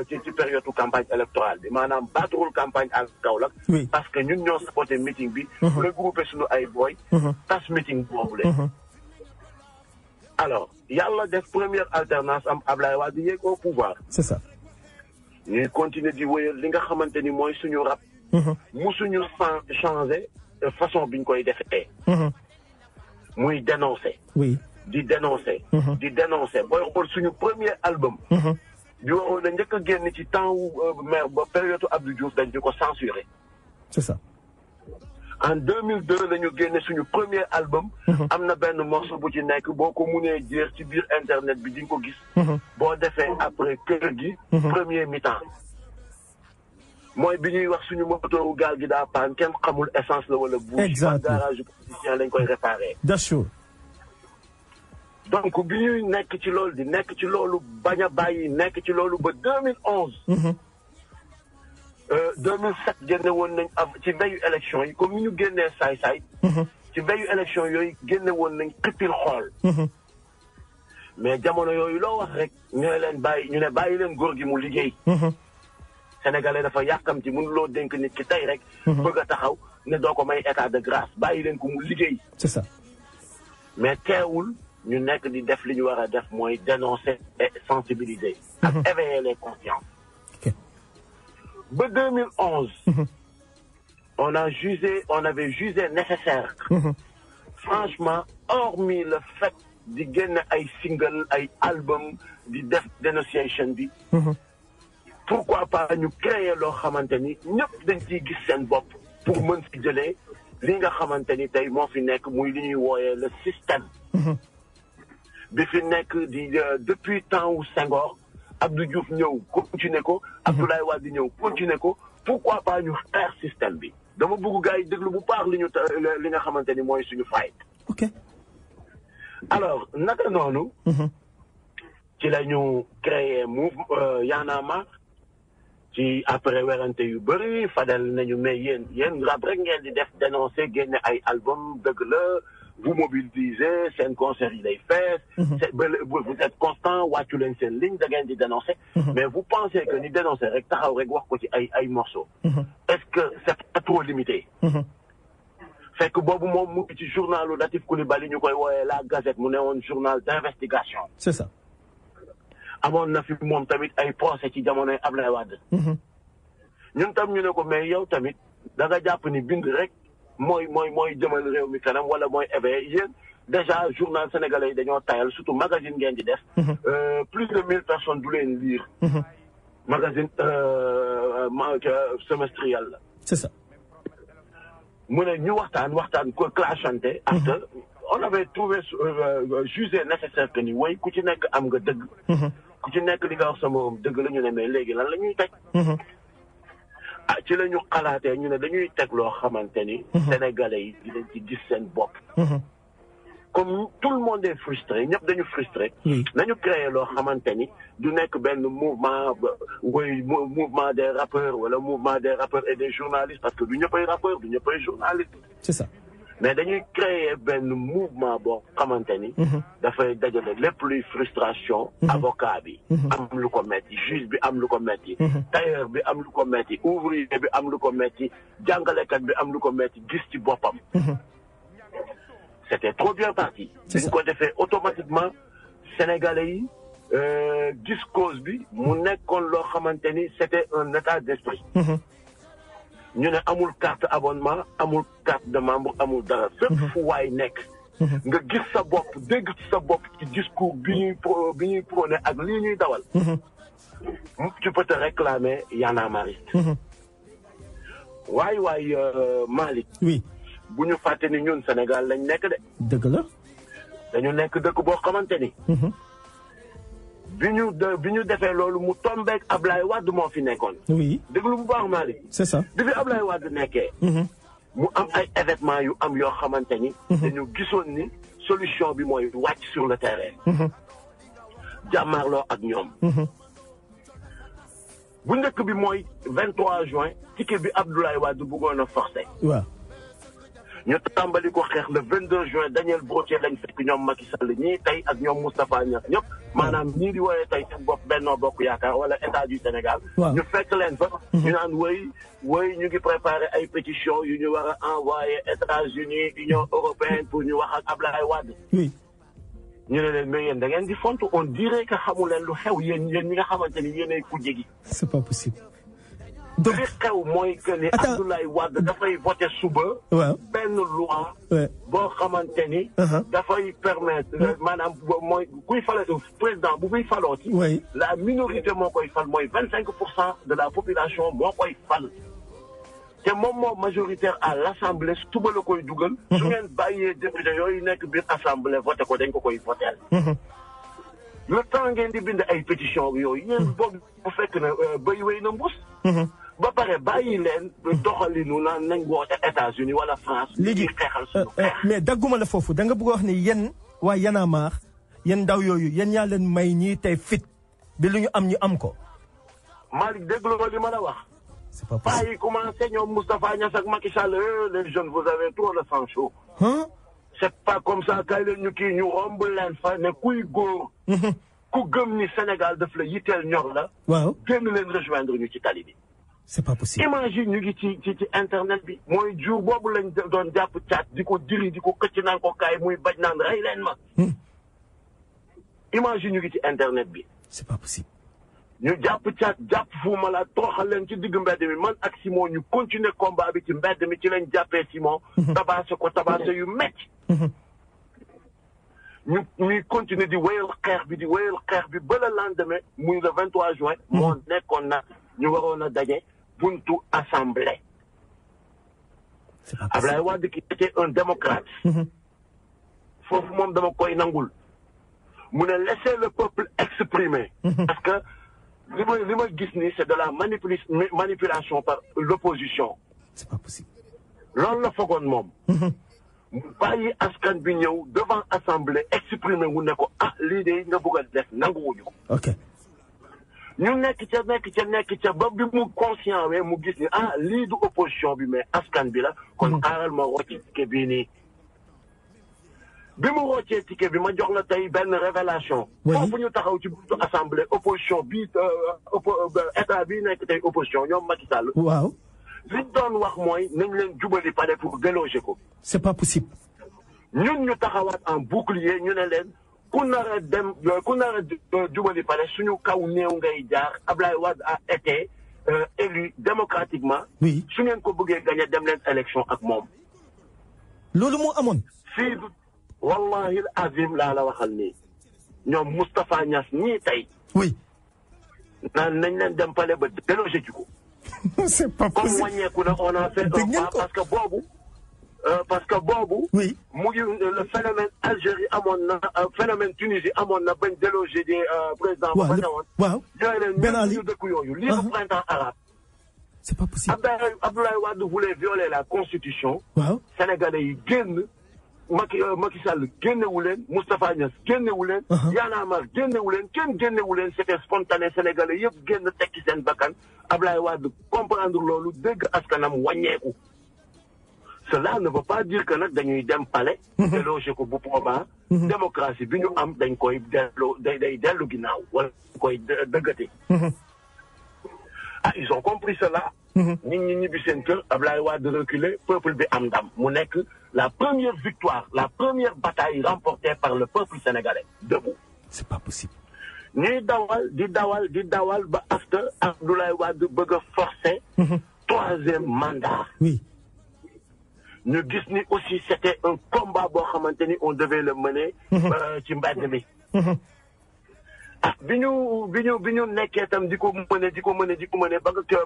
ci période campagne électorale bi maanaam baaturul campagne ak Kaolack. oui parce que ñun ñoo supporté meeting bi. regroupé suñu ay boy. tas meeting boobu la. alors yàlla def première alternance am Ablaye Wade yéeg au pouvoir. c'est ça. ñuy continuer di wéyal li nga xamante ni mooy suñu rap. musuñu changer façon biñ koy defee. muy dénoncer. oui. di dénoncer. di dénoncer booy xool suñu premier album. bi waroon na njëkk a génn ci temps wu maire ba période Abdou Diouf dañ di ko censurer. c'est ça. en 2002 la ñu génne suñu premier album. am na benn morceau bu ci nekk boo ko munee jeex ci biir internet bi di nga ko gis. boo defee après kër gi. premier mi-temps. mooy bi ñuy wax suñu motoru gaal gi daa paan kenn xamul essence la wala. exactement garage politicien lañ koy réparer. that's true. donc bi ñuy nekk ci loolu di nekk ci loolu bañ a bàyyi nekk ci loolu ba 2011. 2007 génne woon nañ ci veillu élection yi comme ni ñu génnee saay-saay. ci veillu élection yooyu génne woon nañ xippil xool. mais jamono yooyu loo wax rek ñu ne bàyyi leen góor gi mu liggéey. Sénégalais dafa yàkkamti mënuloo dénk nit ki tey rek. bëgg a taxaw ne doo ko may état de grâce bàyyi leen ko mu liggéey. c'est ça. mais teewul ñu nekk di def li ñu war a def mooy dénoncer et sensibiliser. ak éveiller les consciences. ba 2011. on avait jugé nécessaire. franchement hormis le fait di génne ay single ay album di def dénonciation bi. pourquoi pas ñu créer loo xamante ni ñëpp dañ ciy gis seen bopp pour mën si jëlee li nga xamante ni tey moo fi nekk muy li ñuy wooyee le système. bi fi nekk di depuis temps wu Senghor Abdou Diouf ñëw continuer ko. Abdoulaye Wade ñëw continuer ko pourquoi pas ñu xeex système bi. dama bëgg gars yi déglu bu baax li nga xamante ni mooy suñu fight. ok. alors naka noonu. ci la ñu créé mouvement Y'en a marre ci après werante yu bëri Fadel nañu mais yéen rap rek ngeen di def dénoncer génne ay album dëgg la vous mobilisez seen concert yi lay fees. vous êtes constant wàccu leen seen ligne da ngeen di dénoncer. mais vous pensez que ni dénoncer rek taxaw rek wax ko ci ay morceaux. est-ce que c'est pas trop limité. fekk boobu moom mu ngi ci journalu Latif Coulibaly ñu koy wooyee La Gazette mu ne woon journal d'investigation. c'est ça. amoon na fi moom tamit ay procès ci jamonoy Ablaye Wade. ñun tam ñu ne ko mais yow tamit da nga jàpp ni bind rek mooy jëmal réew mi kanam wala mooy éveillé yéen déjà journal sénégalais yi dañoo tayal surtout magazine ngeen di def. Plus de 1000 personnes du leen lire. Magazine semestriel la. C'est ça. mu ne ñu waxtaan ko clashante. after on avait trouvé jugé nécessaire que ni way ku ci nekk am nga dëgg. ku ci nekk li nga wax sama dëgg la ñu ne mais léegi lan la ñuy teg. ci la ñu xalaatee ñu ne dañuy teg loo xamante ni. Sénégalais yi dinañ ci gis seen bopp. comme tout le monde est frustré ñëpp dañu frustré. nañu créé loo xamante ni du nekk benn mouvement mouvement des rappeurs wala mouvement des rappeurs et des journalistes parce que du ñëppay rappeurs du ñëppay journalistes. C'est ça. mais dañuy créer benn mouvement boo xamante ni. dafay dajale lépp luy frustration. avocat bi. am lu ko metti juge bi am lu ko metti. tailleur bi am lu ko metti ouvrier bi am lu ko metti jàngalekat bi am lu ko metti gis ci boppam. C'était trop bien parti. dañ ko defee automatiquement sénégalais yi gis cause bi mu nekkoon loo xamante ni c'était un état d'esprit. ñu ne amul carte abonnement amul carte de membre amul dara. fépp fu waay nekk. nga gis sa bopp dégg ci sa bopp ci discours bi ñuy prôné ak lii ñuy dawal. tu peux te réclamer Y'en a marre. waay Malick. Oui. bu ñu fàtte ni ñun Sénégal lañ nekk de. dëgg la. dañu nekk dëkk boo xamante ni. bi ñu defee loolu mu tombeek Ablaye Wade moo fi nekkoon. oui. déglu bu baax Malick. c'est ça. bi fi Ablaye Wade nekkee. mu am ay événements yu am yoo xamante ni. dañu gisoon ni solution bi mooy wàcc sur le terrain. jàmmaarloo ak ñoom. bu njëkk bi mooy 23 juin ticket bi Abdoulaye Wade bëggoon a forcé. waaw. ñu tàmbali ko xeex le 22 juin Daniel Brottier lañ fekk ñoom Macky Sall ñii tey ak ñoom Moustapha Niasse ñëpp maanaam ñii di woowee tey seen bopp Benno Bokk Yaakaar wala état du Sénégal. ñu fekk leen fa. ñu naan woy ñu ngi préparé ay pétitions yu ñu war a envoyé États-Unis Union européenne pour ñu wax ak Abdoulaye Wade. oui. ñu ne leen mais yéen da ngeen di fontu on dirait que xamu leen lu xew yéen ñi nga xamante ni yéenay kujje gi. c'est pas possible. donc li xew mooy que ni Abdoulaye Wade dafay voté suba. waaw benn loi. ouais. boo xamante ni. dafay permettre maanaam mooy kuy fal président bu fiy falooti. oui. la minorité moo koy fal mooy 25% de la population moo koy fal. te moom moo majoritaire à l'Assemblée suba la koy dugal. su ngeen bàyyee député yooyu nekk biir Assemblée voté ko dañ ko koy voté. le temps ngeen di bind ay pétition yooyu yéen boobu bu fekk na béy wéy na mbuus. ba pare bàyyi leen doxalinu naan nañ woote États-Unis wala France. léegi xeexal suñu xeex. mais dagguma la foofu da nga bëgg a wax ni yéen waa Y'en a marre yéen ndaw yooyu yéen yaa leen may ñii tey fit bi lu ñu am ko. Malick déglu li ma la wax. c'est pas pas possible. yi commencé ñoom Moustapha Niasse ak Macky Sall les jeunes vous avez trop le sang chaud. c'est pas comme ça kay leen ñu kii ñu romb leen fa ne kuy góor. ku gëm ni Sénégal daf la yitteel ñor la. waaw. génn leen rejoindre ñu ci tali bi. c'est pas possible. imagine ñu ngi ci internet bi. mooy jour boobu lañ doon jàpp caat di ko diri di ko xëcc naan ko kaay muy bañ naan rey leen ma. imagine ñu ngi ci internet bi. c'est pas possible. ñu jàpp caat jàpp fu ma la toroxal leen ci digg mbedd mi man ak Simon ñu continuer combat bi ci mbedd mi ci lañ jàppee Simon. tabaase ko tabaase yu metti ñuy continuer di wéyal xeex bi ba le lendemain muy le 23 juin. moo nekkoon na ñu waroon a daje buntu assemblée. Abdoulaye Wade qui était un démocrate. foofu moom dama koy nangul. mu ne laisser le peuple exprimer. parce que li ma gis ni c'est de la manipulation par l'opposition. c'est pas possible. loolu la foogoon moom. bàyyi askan bi ñëw devant assemblée exprimer wu ne ko lii de nga bëgg a def nanguwuñu ko. ok. ñu nekk ca ba bi mu conscient we mu gis ni lii du opposition bi mais askan bi la. kon xaaral ma rocc ticket bii nii. bi mu roccee ticket bi ma jox la tey benn révélation. foofu ñu taxaw ci buntu assemblée opposition bi état bi nekk tey opposition ñoom Macky Sall. waaw. liñ doon wax mooy nañ leen jubali palais pour déloger ko. c'est pas possible. ñun ñu taxawaat en bouclier ñu ne leen ku nar a jubali palais suñu kaw néew ngay jaar Ablaye Wade a été élu démocratiquement. oui. su ngeen ko bëggee gagner dem leen élection ak moom. loolu moo amoon. fii wallahi azim laa la waxal nii ñoom Moustapha Niass ñii tey. oui. naan nañ leen dem pale ba délogé ji ko. c'est pas possible comme wàññeeku na on a fait un pas parce que boobu. oui mu ngi le phénomène Algérie amoon na phénomène Tunisie amoon na bañ délogé di président. waaw waaw Ben Ali ñu dëkk yooyu lii du printemps arabe. c'est pas possible. Abdoulaye Wade voulait violer la constitution. waaw Sénégalais yi génn. Macky Sall génnewu leen Moustapha Niass génnewu leen. Y'en a marre génnewu leen kenn génnewu leen c'était spontané Sénégalais yëpp génn tekki seen bakkan Abdoulaye Wade comprendre loolu dégg askanam wàññeeku. Cela ne veut pas dire que nag dañuy dem palais. délogé ko bu boobaa. démocratie bi ñu am dañ koy delloo day dellu ginnaaw wala dañ koy dëggate. Ils ont compris cela. nit ñi ñibbi seen kër Abdoulaye Wade reculé peuple bi am ndam mu nekk la première victoire la première bataille remportée par le peuple sénégalais debout. c'est pas possible. ñuy di dawal ba after Abdoulaye Wade bëgg a forcer. troisième mandat. oui. ñu gis ni aussi c'était un combat boo xamante ni on devait le mener. ci mbedd mi. bi ñu nekkee tam di ko mëne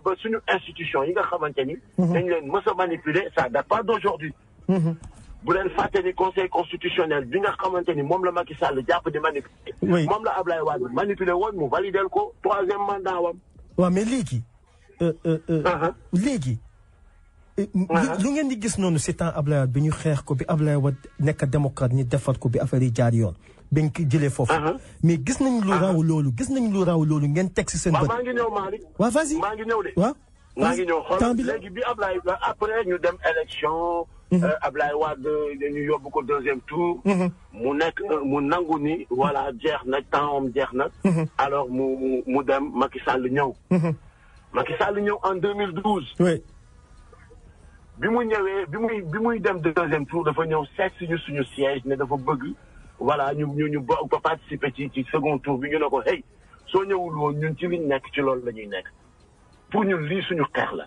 ba suñu institution yi nga xamante ni. dañ leen mës a manipuler ça date pas d'aujourd'hui. bu leen fàtte ni conseil constitutionnel bi nga xamante ni moom la Macky Sall jàpp di manipuler. oui moom la Ablaye Wade manipuler woon mu validel ko troisième mandat wam. waaw mais léegi. léegi. li ngeen di gis noonu c'est temps Ablaye Wade bi ñu xeex ko bi Ablaye Wade nekk démocrate ñi defar ko bi affaire yi jaar yoon. bañ ko jëlee foofu. mais gis nañ lu raw loolu ngeen teg si seen bët. maa ngi ñëw Malick. waaw vas-y maa ngi ñëw de. waaw. maa ngi ñëw xool léegi bi Ablaye après ñu dem élection. Ablaye Wade ñu yóbbu ko deuxième tour. mu nangu ni voilà jeex na temps am jeex na. alors mu dem Macky Sall ñëw. Macky Sall ñëw en 2012. oui. bi mu ñëwee bi muy dem deuxième tour dafa ñëw seet suñu siège ne dafa bëgg. voilà ñu ba participer ci second tour bi ñu ne ko hey soo ñëwul woon ñun ci liñ nekk ci loolu la ñuy nekk pour ñun lii suñu xeex la.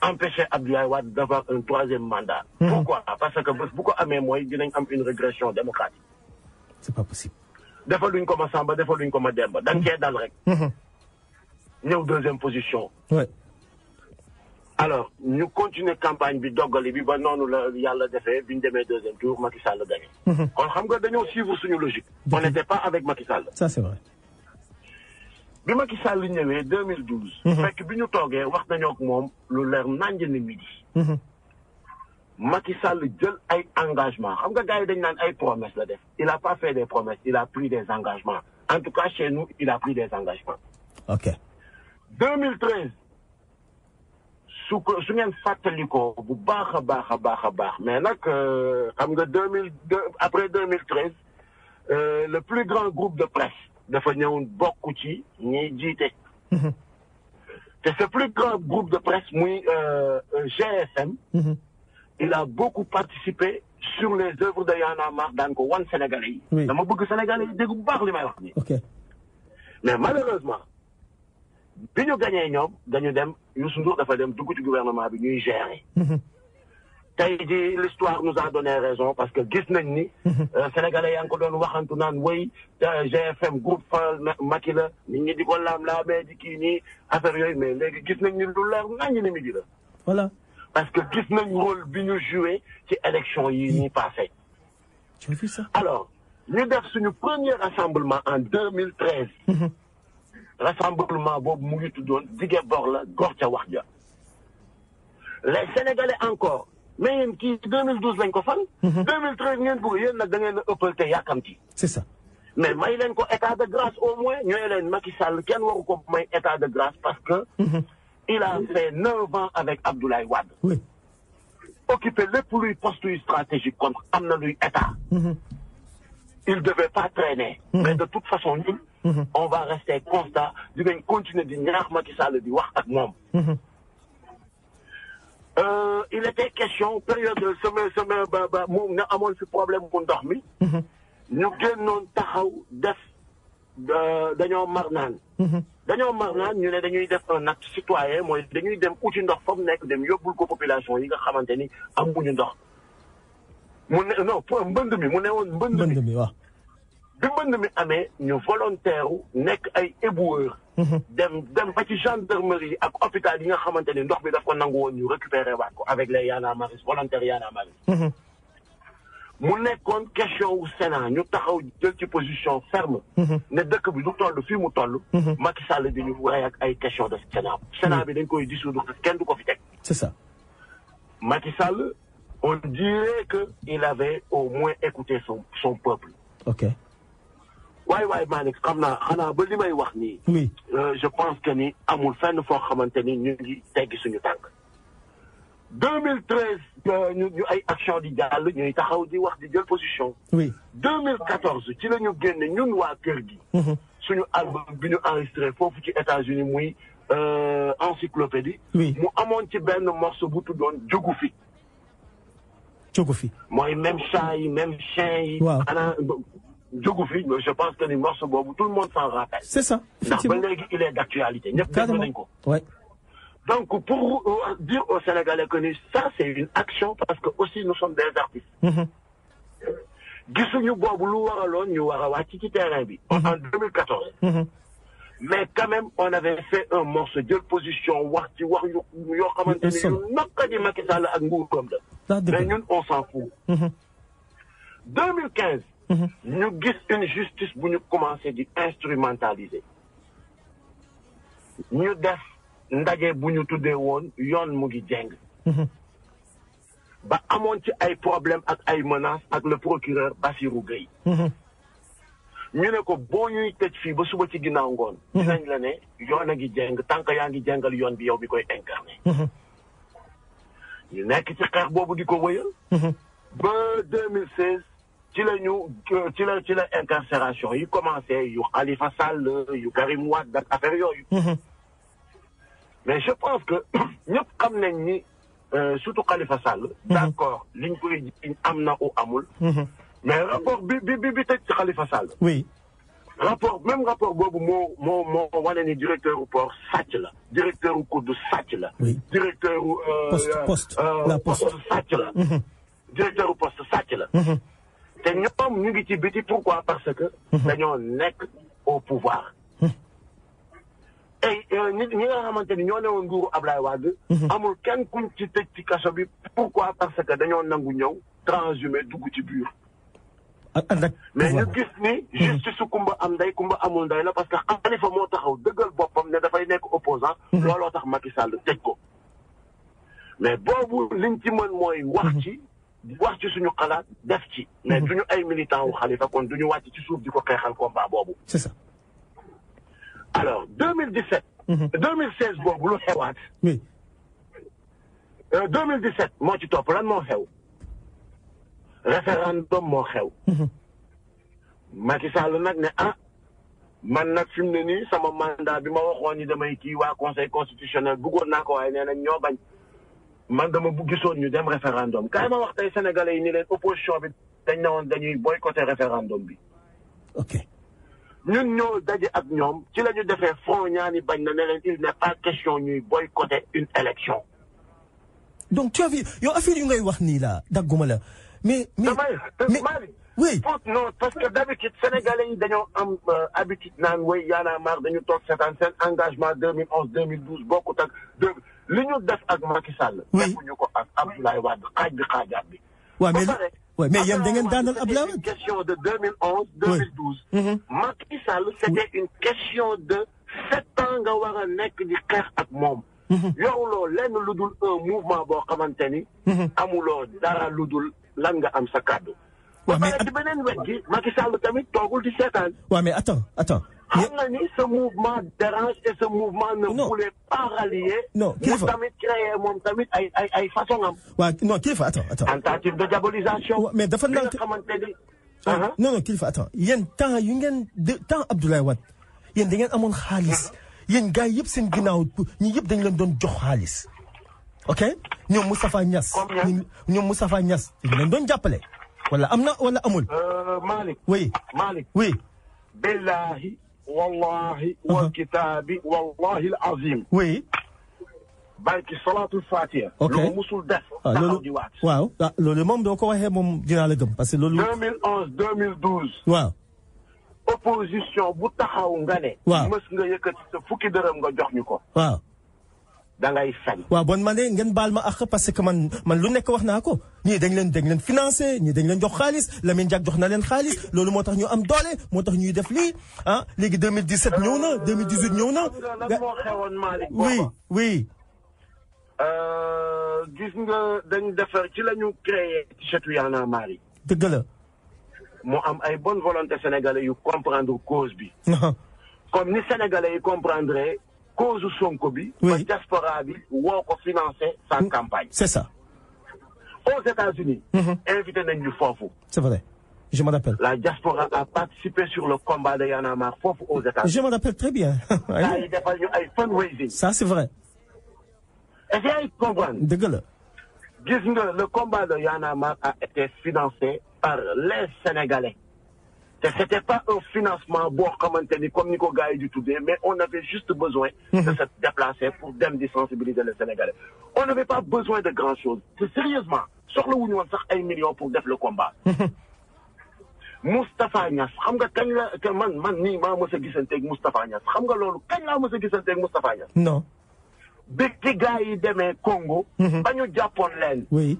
empêcher Abdoulaye Wade d'avoir un troisième mandat. Pourquoi? Parce que bés bu ko amee mooy dinañ am une régression démocratique. c'est pas possible. defaluñ ko ma Samba defaluñ ko ma Demba dañ cee dal rek. ñëw deuxième position. ouais. alors ñu continuer campagne bi doggali bi ba noonu la yàlla defee bi ñu demee deuxième tour Macky Sall gagné. kon xam nga dañoo suivre suñu logique. on n'était pas avec Macky Sall. ça c'est vrai. bi Macky Sall ñëwee 2012. fekk bi ñu toogee wax nañoo ak moom lu leer naññ ni midi. Macky Sall jël ay engagement xam nga gars yi dañ naan ay promesses la def. il a pas fait des promesses il a pris des engagements en tout cas chez nous il a pris des engagements. ok. 2013. su ngeen fàttalikoo bu baax a baax mais nag xam nga après 2013 le plus grand groupe de presse dafa ñëw bokk ci ñiy jiite. te ce plus grand groupe de presse muy GFM. il a beaucoup participé sur les œuvres de Y'en a marre daan ko wan Sénégalais yi. dama bëgg Sénégalais yi dégg bu baax li may wax nii. ok. mais malheureusement. bi ñu gañee ñoom dañu dem Youssou Ndour dafa dem dugg ci gouvernement bi ñuy gérer. tey jii l'histoire nous a donné raison parce que gis nañ ni. Sénégalais yaa ngi ko doon waxantu naan way GFM groupe Fal Macky la nit ñi di ko laam-laamee di kii nii affaire yooyu mais léegi gis nañ ni lu leer nañu ni midi la. voilà. parce que gis nañ rôle bi ñu joué ci élection yi ñuy passé. tu as vu ça. alors ñu def suñu premier rassemblement en 2013. rassemblement boobu mu ngi tuddoon dige bor la góor ca wax ja. les Sénégalais encore mais yéen kii 2012 lañ ko fan. 2013 ngeen bëgg yéen nag da ngeen a ëppal te yàkkamti. c'est ça. mais may leen ko état de grâce au moins ñooy leen Macky Sall kenn waru ko may état de grâce parce que. il a fait 9 ans avec Abdoulaye Wade. oui. occupé lépp luy poste yu stratégique contre am na luy état. il devait pas traîner. mais de toute façon ñun. on va rester constant dinañ continuer di ñaax Macky Sall di wax ak moom. il était question période semaine ba moom ne amoon fi problème bu ndox mi. ñu génnoon taxaw def dañoo mar naan. dañoo mar naan ñu ne dañuy def un acte citoyen mooy dañuy dem uti ndox fa mu nekk dem yóbbul ko population yi nga xamante ni amuñu ndox. mu ne non pour mbënd mi mu ne woon mbënd mi waaw. bi mbënd mi amee ñu volontaire nekk ay éboueur dem ba ci gendarmerie ak hôpital yi nga xamante ni ndox bi daf ko nangu woon ñu récupérer waat ko avec les Y'en a marre volontaires Y'en a marre mu nekkoon question wu Sénat ñu taxaw jël ci position ferme ne dëkk bi du toll fii mu toll Macky Sall di ñu rey ak ay question de Sénat bi dañ koy dissoudre kenn du ko fi teg c'est ça Macky Sall on dirait que il avait au moins écouté son peuple ok waay Malick xam naa xanaa ba li may wax nii oui je pense que ni amul fenn foo xamante ni ñu ngi teggi suñu tànk 2013 ñu ay action di jàll ñuy taxaw di wax di jël position. oui 2014 ci la ñu génne ñun waa kër gi. suñu album bi ñu enregistré foofu ci États-Unis muy encyclopédie. oui mu amoon ci benn morceau bu tuddoon jógu fi. jógu fi. mooy même chat yi même chien yi. waaw xanaa jógu fi je pense que ni morceau boobu tout le monde s'en rappelle. c'est ça ndax ba léegi il est d'actualité ñëpp déglu nañ ko. ouais. Donc, pour dire aux Sénégalais que ça, c'est une action parce que aussi nous sommes des artistes. Gisuñu boobu lu waraloon ñu war a wàcc ci terrain bi. En 2014. Mais quand même, on avait fait un morceau de position wax ci wax yoo xamante ni yu naqadi Macky Sall ak nguuram la. Mais ñun on s'en fout. 2015. ñu gis une justice bu ñu commencé di instrumentaliser. ñu def. ndaje bu ñu tuddee woon yoon mu ngi jeng ba amoon ci ay problème ak ay menaces ak le procureur Bassirou Gueye ñu ne ko boo ñuy tëj fii ba suba ci ginnaaw ngoon dinañ la ne yoon a ngi jeng tant que yaa ngi jengal yoon bi yow bi koy incarné ñu nekk ci xeex boobu di ko wëyal ba 2016 ci la incarcération yi commencé yu Khalifa Sall yu Karim Wade ak affaire yooyu mais je pense que ñëpp xam nañ ni surtout Khalifa Sall. d'accord liñ koy jiiñ am na ou amul. mais rapport bi tëj ci Khalifa Sall. oui. même rapport boobu moo wane ni directeur u port sàcc la. directeur u COUD sàcc la. oui directeur u. poste sàcc la. directeur u poste sàcc la. te ñoom ñu ngi ci biti pourquoi parce que. dañoo nekk au pouvoir. ñi nga xamante ni ñoo newoon nguuru Ablaye Wade. amul kenn kuñ ci tëj ci kaso bi pourquoi parce que dañoo nangu ñëw transhumé dugg ci biir. mais ñu gis ni justice su kumba am ndey kumba amul ndey la parce que Khalifa moo taxaw dëggal boppam ne dafay nekk opposant looloo tax Macky Sall tëj ko. mais boobu liñ ci mën mooy wax ci suñu xalaat def ci. mais duñu ay militant wu Khalifa kon duñu wàcc ci suuf di ko xeexal combat boobu. c'est ça. alors 2017. 2016 boobu lu xewaat. oui. 2017 moo ci topp lan moo xew. référendum moo xew. Macky Sall nag ne man nag fi mu ne nii sama mandat bi ma waxoon ni damay kii waa conseil constitutionnel bëggoon naa ko waaye nee nañ ñoo bañ. man dama gisoon ñu dem référendum kaay ma wax tey sénégalais yi ni leen opposition bi dañ ne woon dañuy boycotter référendum bi. ok. ñun ñoo daje ak ñoom ci la ñu defee front ñaani bañ na ne leen il n'est pas question ñuy boycotter une élection. donc tu as vu yow affaire yu ngay wax nii la dagguma la mais. oui. non parce que d'habitude sénégalais yi dañoo am habitude naan way Y'en a marre dañu toog seetaan seen engagement 2011 2012 bokkut ak li ñu def ak Macky Sall. oui defuñu ko ak Abdoulaye Wade xaajaat bi. waaw mais yéen da ngeen daanal Abdoulaye Wade. une question de 2011 2012. Macky Sall c'était une question de 7 ans nga war a nekk di xeex ak moom. yoruloo lenn lu dul un mouvement boo xamante ni. amuloo dara lu dul lan nga am sa kàddu. waaw mais ci beneen wet gi Macky Sall tamit toogul di seetaan. waaw mais attends. xam nga ni ce mouvement dérange et ce mouvement ne voulait pas rallier. non kilifa mu tamit créé moom tamit ay façon am. waaw non kilifa attends. tentative de diabolisation. mais dafa nga xamante ni. non kilifa attends yéen temps yu ngeen temps Abdoulaye Wade yéen da ngeen amoon xaalis yéen gars yëpp seen ginnaaw ñi yëpp dañ leen doon jox xaalis. ok ñoom Moustapha Niass. dañ leen doon jàppale. wala am na wala amul. Malick. oui. billahi wallahi wal kitaabi wallahi al azim. oui. barki Salatul Fatiha. ok lu musul def. taxaw di waat. waaw loolu moom doo ko waxee moom dinaa la gëm parce que loolu. 2011 2012. waaw. opposition bu taxaw nga ne. waaw mës nga yëkkati sa fukki dërëm nga jox ñu ko. waaw. da ngay fen. waaw bon man de ngeen baal ma àq parce que man lu nekk wax naa ko ñii dañ leen financé ñii dañ leen jox xaalis Lamine Diack jox na leen xaalis loolu moo tax ñu am doole moo tax ñuy def lii ah léegi 2017 ñëw na 2018 ñëw na. lan moo xewoon Malick. oui. gis nga dañ defar ci la ñu créé t-shirtu Y'en a marre yi. dëgg la. mu am ay bonne volonté sénégalais yu comprendre cause bi. comme ni sénégalais yi comprendre cause Sonko bi. ba diaspora bi woo ko financer sa campagne. c'est ça. aux États-Unis invité nañ ñu foofu. c'est vrai je me rappelle. la diaspora a participé sur le combat de Y'en a marre foofu aux États-Unis. je me rappelle très bien. gars yi defal ñu ay fundraising. ça c'est vrai. essayez de comprendre. dëgg la. gis nga le combat de Y'en a marre a été financé par les Sénégalais. C'était pas un financement bon comme ni ko gars yi di tuddee mais on avait juste besoin de se déplacer pour dem di sensibiliser les Sénégalais. On n'avait pas besoin de grand chose. Sérieusement soxlawuñu woon sax ay millions pour def le combat. Moustapha Niass xam nga kañ la man nii maa mës a gisanteeg Moustapha Niass xam nga loolu kañ laa mës a gisanteeg Moustapha Niass. non. bi ci gars yi demee Congo. ba ñu jàppoon leen. oui.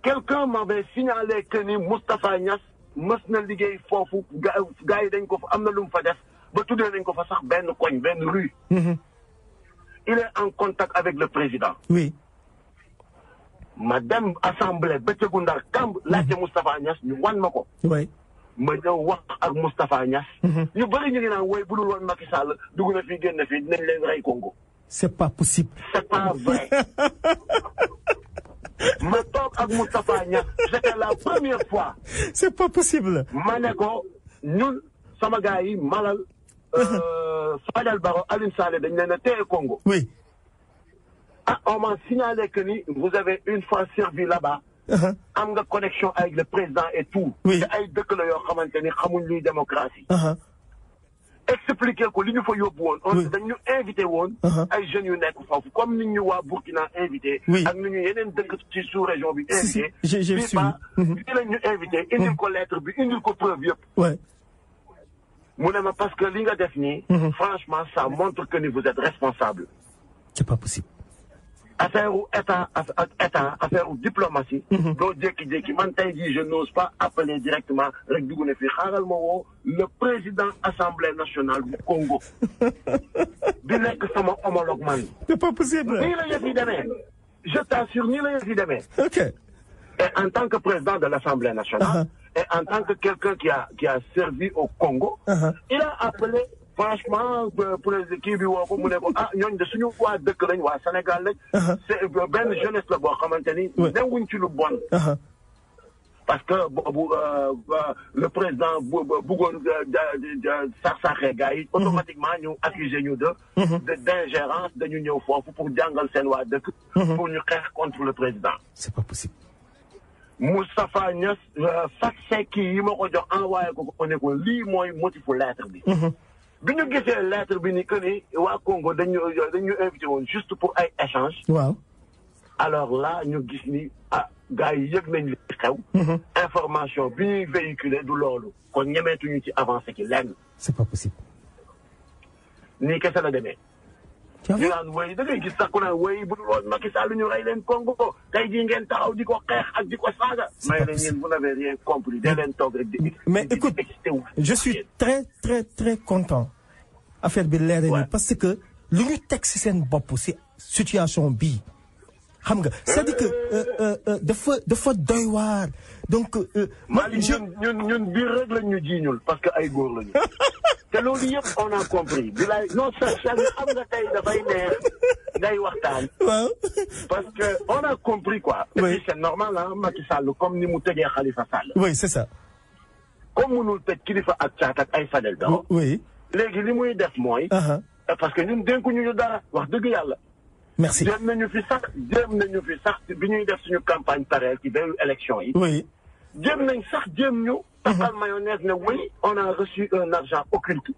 Quelqu'un m'avait signalé que ni Moustapha Niass mës na liggéey foofu gars yi dañ ko fa am na lu mu fa def ba tuddee nañ ko fa sax benn koñ benn rue. Il est en contact avec le président. oui. ma dem assemblée bëccëgu Ndar kamb laajte Moustapha Niass ñu wan ma ko. oui. ma ñëw wax ak Moustapha Niass. ñu bëri ñu ngi naan woy bu dul woon Macky Sall dugg na fii génn fii dinañ leen rey Congo. c'est pas possible. c'est pas vrai. ma toog ak Moustapha Niass c'était la première fois. c'est pas possible. ma ne ko ñun sama gars yi Malal. Fadel Barro Alioune Sall dañ leen a téye Congo. oui. ah on m'a signalé que ni vous avez une fois servi là-bas. am nga connexion avec le président et tout. oui te ay dëkk la yoo xamante ni xamuñ luy démocratie. expliquer ko li ñu fa yóbbu woon. on dañu invité woon. ay jeunes yu nekk foofu comme ni ñu waa Burkina invité. ak ni ñu yeneen dëkk ci sous-région bi. invité j'ai suivi bii lañ ñu invité indil ko lettre bi indil ko preuve yëpp. ouais. mu ne ma parce que li nga def nii. franchement ça montre que ni vous êtes responsable. c'est pas possible. affaire u état affaire u diplomatie. doo jékki-jékki man tey jii je n'ose pas appeler directement rek dugg na fii xaaral ma woo le président assemblée nationale bu Congo. di nekk sama homologue man. c'est pas possible. nii la yëf yi demee. je t'assure nii la yëf yi demee. ok. et en tant que président de l'assemblée nationale. et en tant que quelqu'un qui a servi au Congo. il a appelé. franchement président kii bi woo ko mu ne ko ah ñooñu de suñu waa dëkk lañ waa Sénégal lañ. c'est benn jeunesse la boo xamante ni. newuñ ci lu bon. parce que boobu le président bëggoon sax-saxee gars yi. automatiquement ñu accusé ñu d'ingérence dañu ñëw foofu pour jàngal seen waa dëkk. pour ñu xeex contre le président. c'est pas possible. Moustapha Niass fax kii yi ma ko jox envoyé ko ne ko lii mooy motifu lettre bi. bi ñu gisee lettre bi ni que ni waa Congo dañu invité woon juste pour ay échange. waaw. alors là ñu gis ni gars yi yëg nañ li xew. information bi ñuy véhiculer du loolu. kon ñemeetuñu ci avancé ci lenn. c'est pas possible. nii kese la demee. ñu naan woy da ngay gis sax ku naan woy bu dul woon Macky Sall ñu rey leen Congo tey jii ngeen taxaw di ko xeex ak di ko saaga. may leen ngeen vous n'avez rien compris dee leen toog rek di. mais écoute je suis très très très content affaire bi leer ni parce que lu ñu teg ci seen bopp ci situation bii xam nga c'est-à-dire que dafa doy waar donc. ñun biir rek lañ ñu jiiñul parce que ay góor lañu. te loolu yëpp on a compris bilaay non ça xam nga tey dafay neex ngay waxtaan. waaw. parce que on a compris quoi. et puis c'est normal ah Macky Sall comme ni mu tëjee Khalifa Sall. oui c'est ça. comme mënul tëj Kilifeu ak Thiat ak ay Fadel Barro. oui. léegi li muy def mooy. parce que ñun dénkuñu ñu dara wax dëgg yàlla. merci jéem nañu fi sax bi ñuy def suñu campagne parallèle ci benn élection yi. oui. jéem ñu. tafal mayonnaise ne oui on a reçu un argent occulte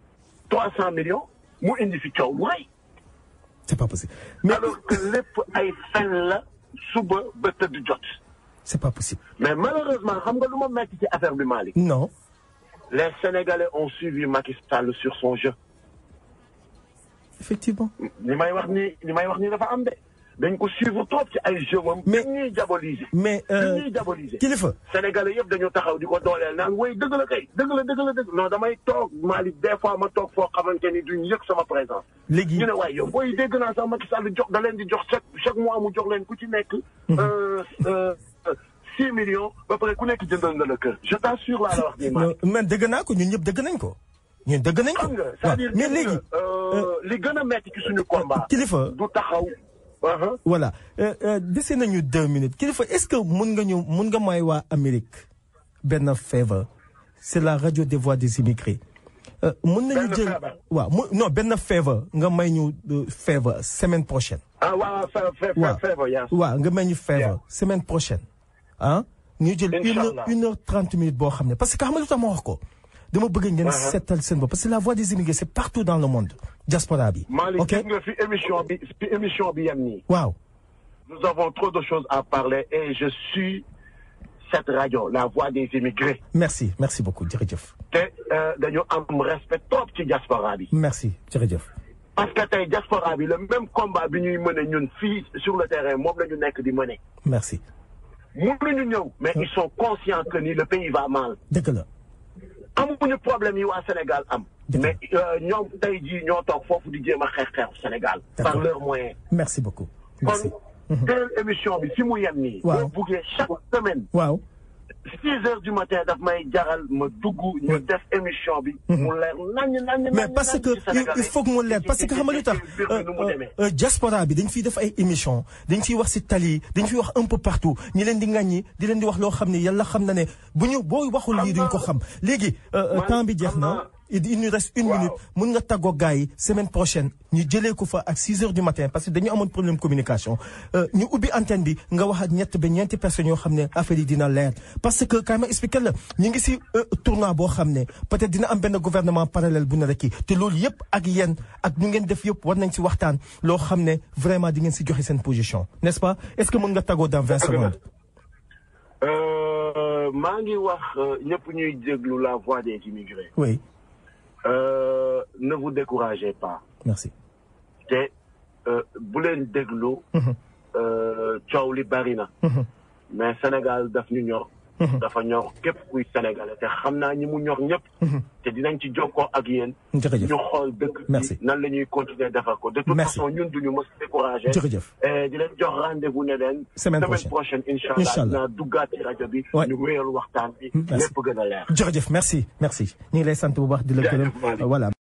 300 millions mu indi fi coow lu rëy. c'est pas possible. Mais alors que lépp ay fen la suba ba tëdd jot. c'est pas possible. Mais malheureusement xam nga lu ma metti ci affaire bi Malick. Non. Les Sénégalais ont suivi Macky Sall sur son jeu. Effectivement. li may wax ni dafa am de. dañ ko suivre trop ci ay jeux moom. mais ñuy diaboliser. mais ñuy diaboliser. kilifa. Sénégalais yëpp dañoo taxaw di ko dooleel naan woy dëgg la kay dëgg la non damay toog Malick des fois ma toog foo xamante ni duñ yëg sama présence. léegi ñu ne waaye yow booy dégg naa sax Macky Sall jox da leen di jox chaque mois mu jox leen ku ci nekk. 6 millions ba pare ku nekk jëndal nga la kër. je t'assure laa la wax nii Malick. man dëgg naa ko ñun ñëpp dëgg nañ ko. ñun dëgg nañ ko. xam nga c'est-à-dire mais léegi. li gën a metti ci suñu combat. kilifa du taxaw. voilà dese nañu 2 minutes kilifa est-ce que mun nga may waa Amérique benn favor c'est la radio des voix des immigrés. mun nañu jël waaw non benn favor nga may ñu favor semaine prochaine. waaw favor waaw nga may ñu favor semaine prochaine. ñu jël 1h30 minutes boo xam ne parce que xam nga lu tax ma wax ko. dama bëgg ngeen seetal seen bopp parce que la voix des immigrés c'est partout dans le monde diaspora bi. ok Malick nga fi émission bi yem nii. waaw. nous avons trop de choses à parler et je suis cette radio la voix des immigrés. merci beaucoup jërëjëf. te dañu am respect trop ci diaspora bi. merci jërëjëf. parce que tey diaspora bi le même combat bi ñuy mëne ñun fii sur le terrain moom la ñu nekk di mëne. merci. mënuñu ñëw mais ils sont conscients que ni le pays va mal. dëgg la. amuñu problème yi waa Sénégal am. mais ñoom tey jii ñoo toog foofu di jéem a xeex Sénégal. par leurs moyens. merci beaucoup. merci. kon teel émission bi fi mu yem nii. waaw boo buggee chaque semaine. waaw. 6h du matin daf may jaral ma dugg ñu def émission bi. mu leer nañ. mais parce que il faut que mu leer parce que xam nga lu tax diaspora bi dañ fiy def ay émission dañ fiy wax ci tali dañ fiy wax un peu partout ñi leen di ŋaññi di leen di wax loo xam ne yàlla xam na ne boo waxul lii duñ ko xam léegi temps bi jeex na. il nous reste 1 minute mun nga tàggoo gars yi semaine prochaine ñu jëlee ko fa ak 6h du matin parce que dañu amoon problème communication ñu ubbi antenne bi nga wax ak ñeenti personnes yoo xam ne affaire yi dina leer parce que quand même expliqué la ñu ngi ci tournoi boo xam ne peut-être dina am benn gouvernement parallèle bu ne rek te loolu yëpp ak yéen ak ñu ngeen def yëpp war nañ ci waxtaan loo xam ne vraiment di ngeen ci joxe seen position n'est-ce pas est-ce que mën nga tàggoo dans 20 secondes. maa ngi wax ñëpp ñuy déglu la voix des immigrés. oui. Ne vous découragez pas. merci. te bu leen déglu. coow li bari na. mais Sénégal daf ñu ñor. dafa ñor képp kuy sénégalais te xam naa ñi mu ñor ñëpp. te dinañ ci jokkoo ak yéen. jërëjëf ñu xool dëkk bi nan la ñuy continuer defar ko. de toute façon ñun duñu mës découragé. jërëjëf. di leen jox rendez-vous ne leen. semaine prochaine incha allah dinaa duggaat ci rajo bi. ñu wéyal waxtaan bi. lépp gën a leer. jërëjëf merci ñu ngi lay sant bu baax di la gërëm voilà.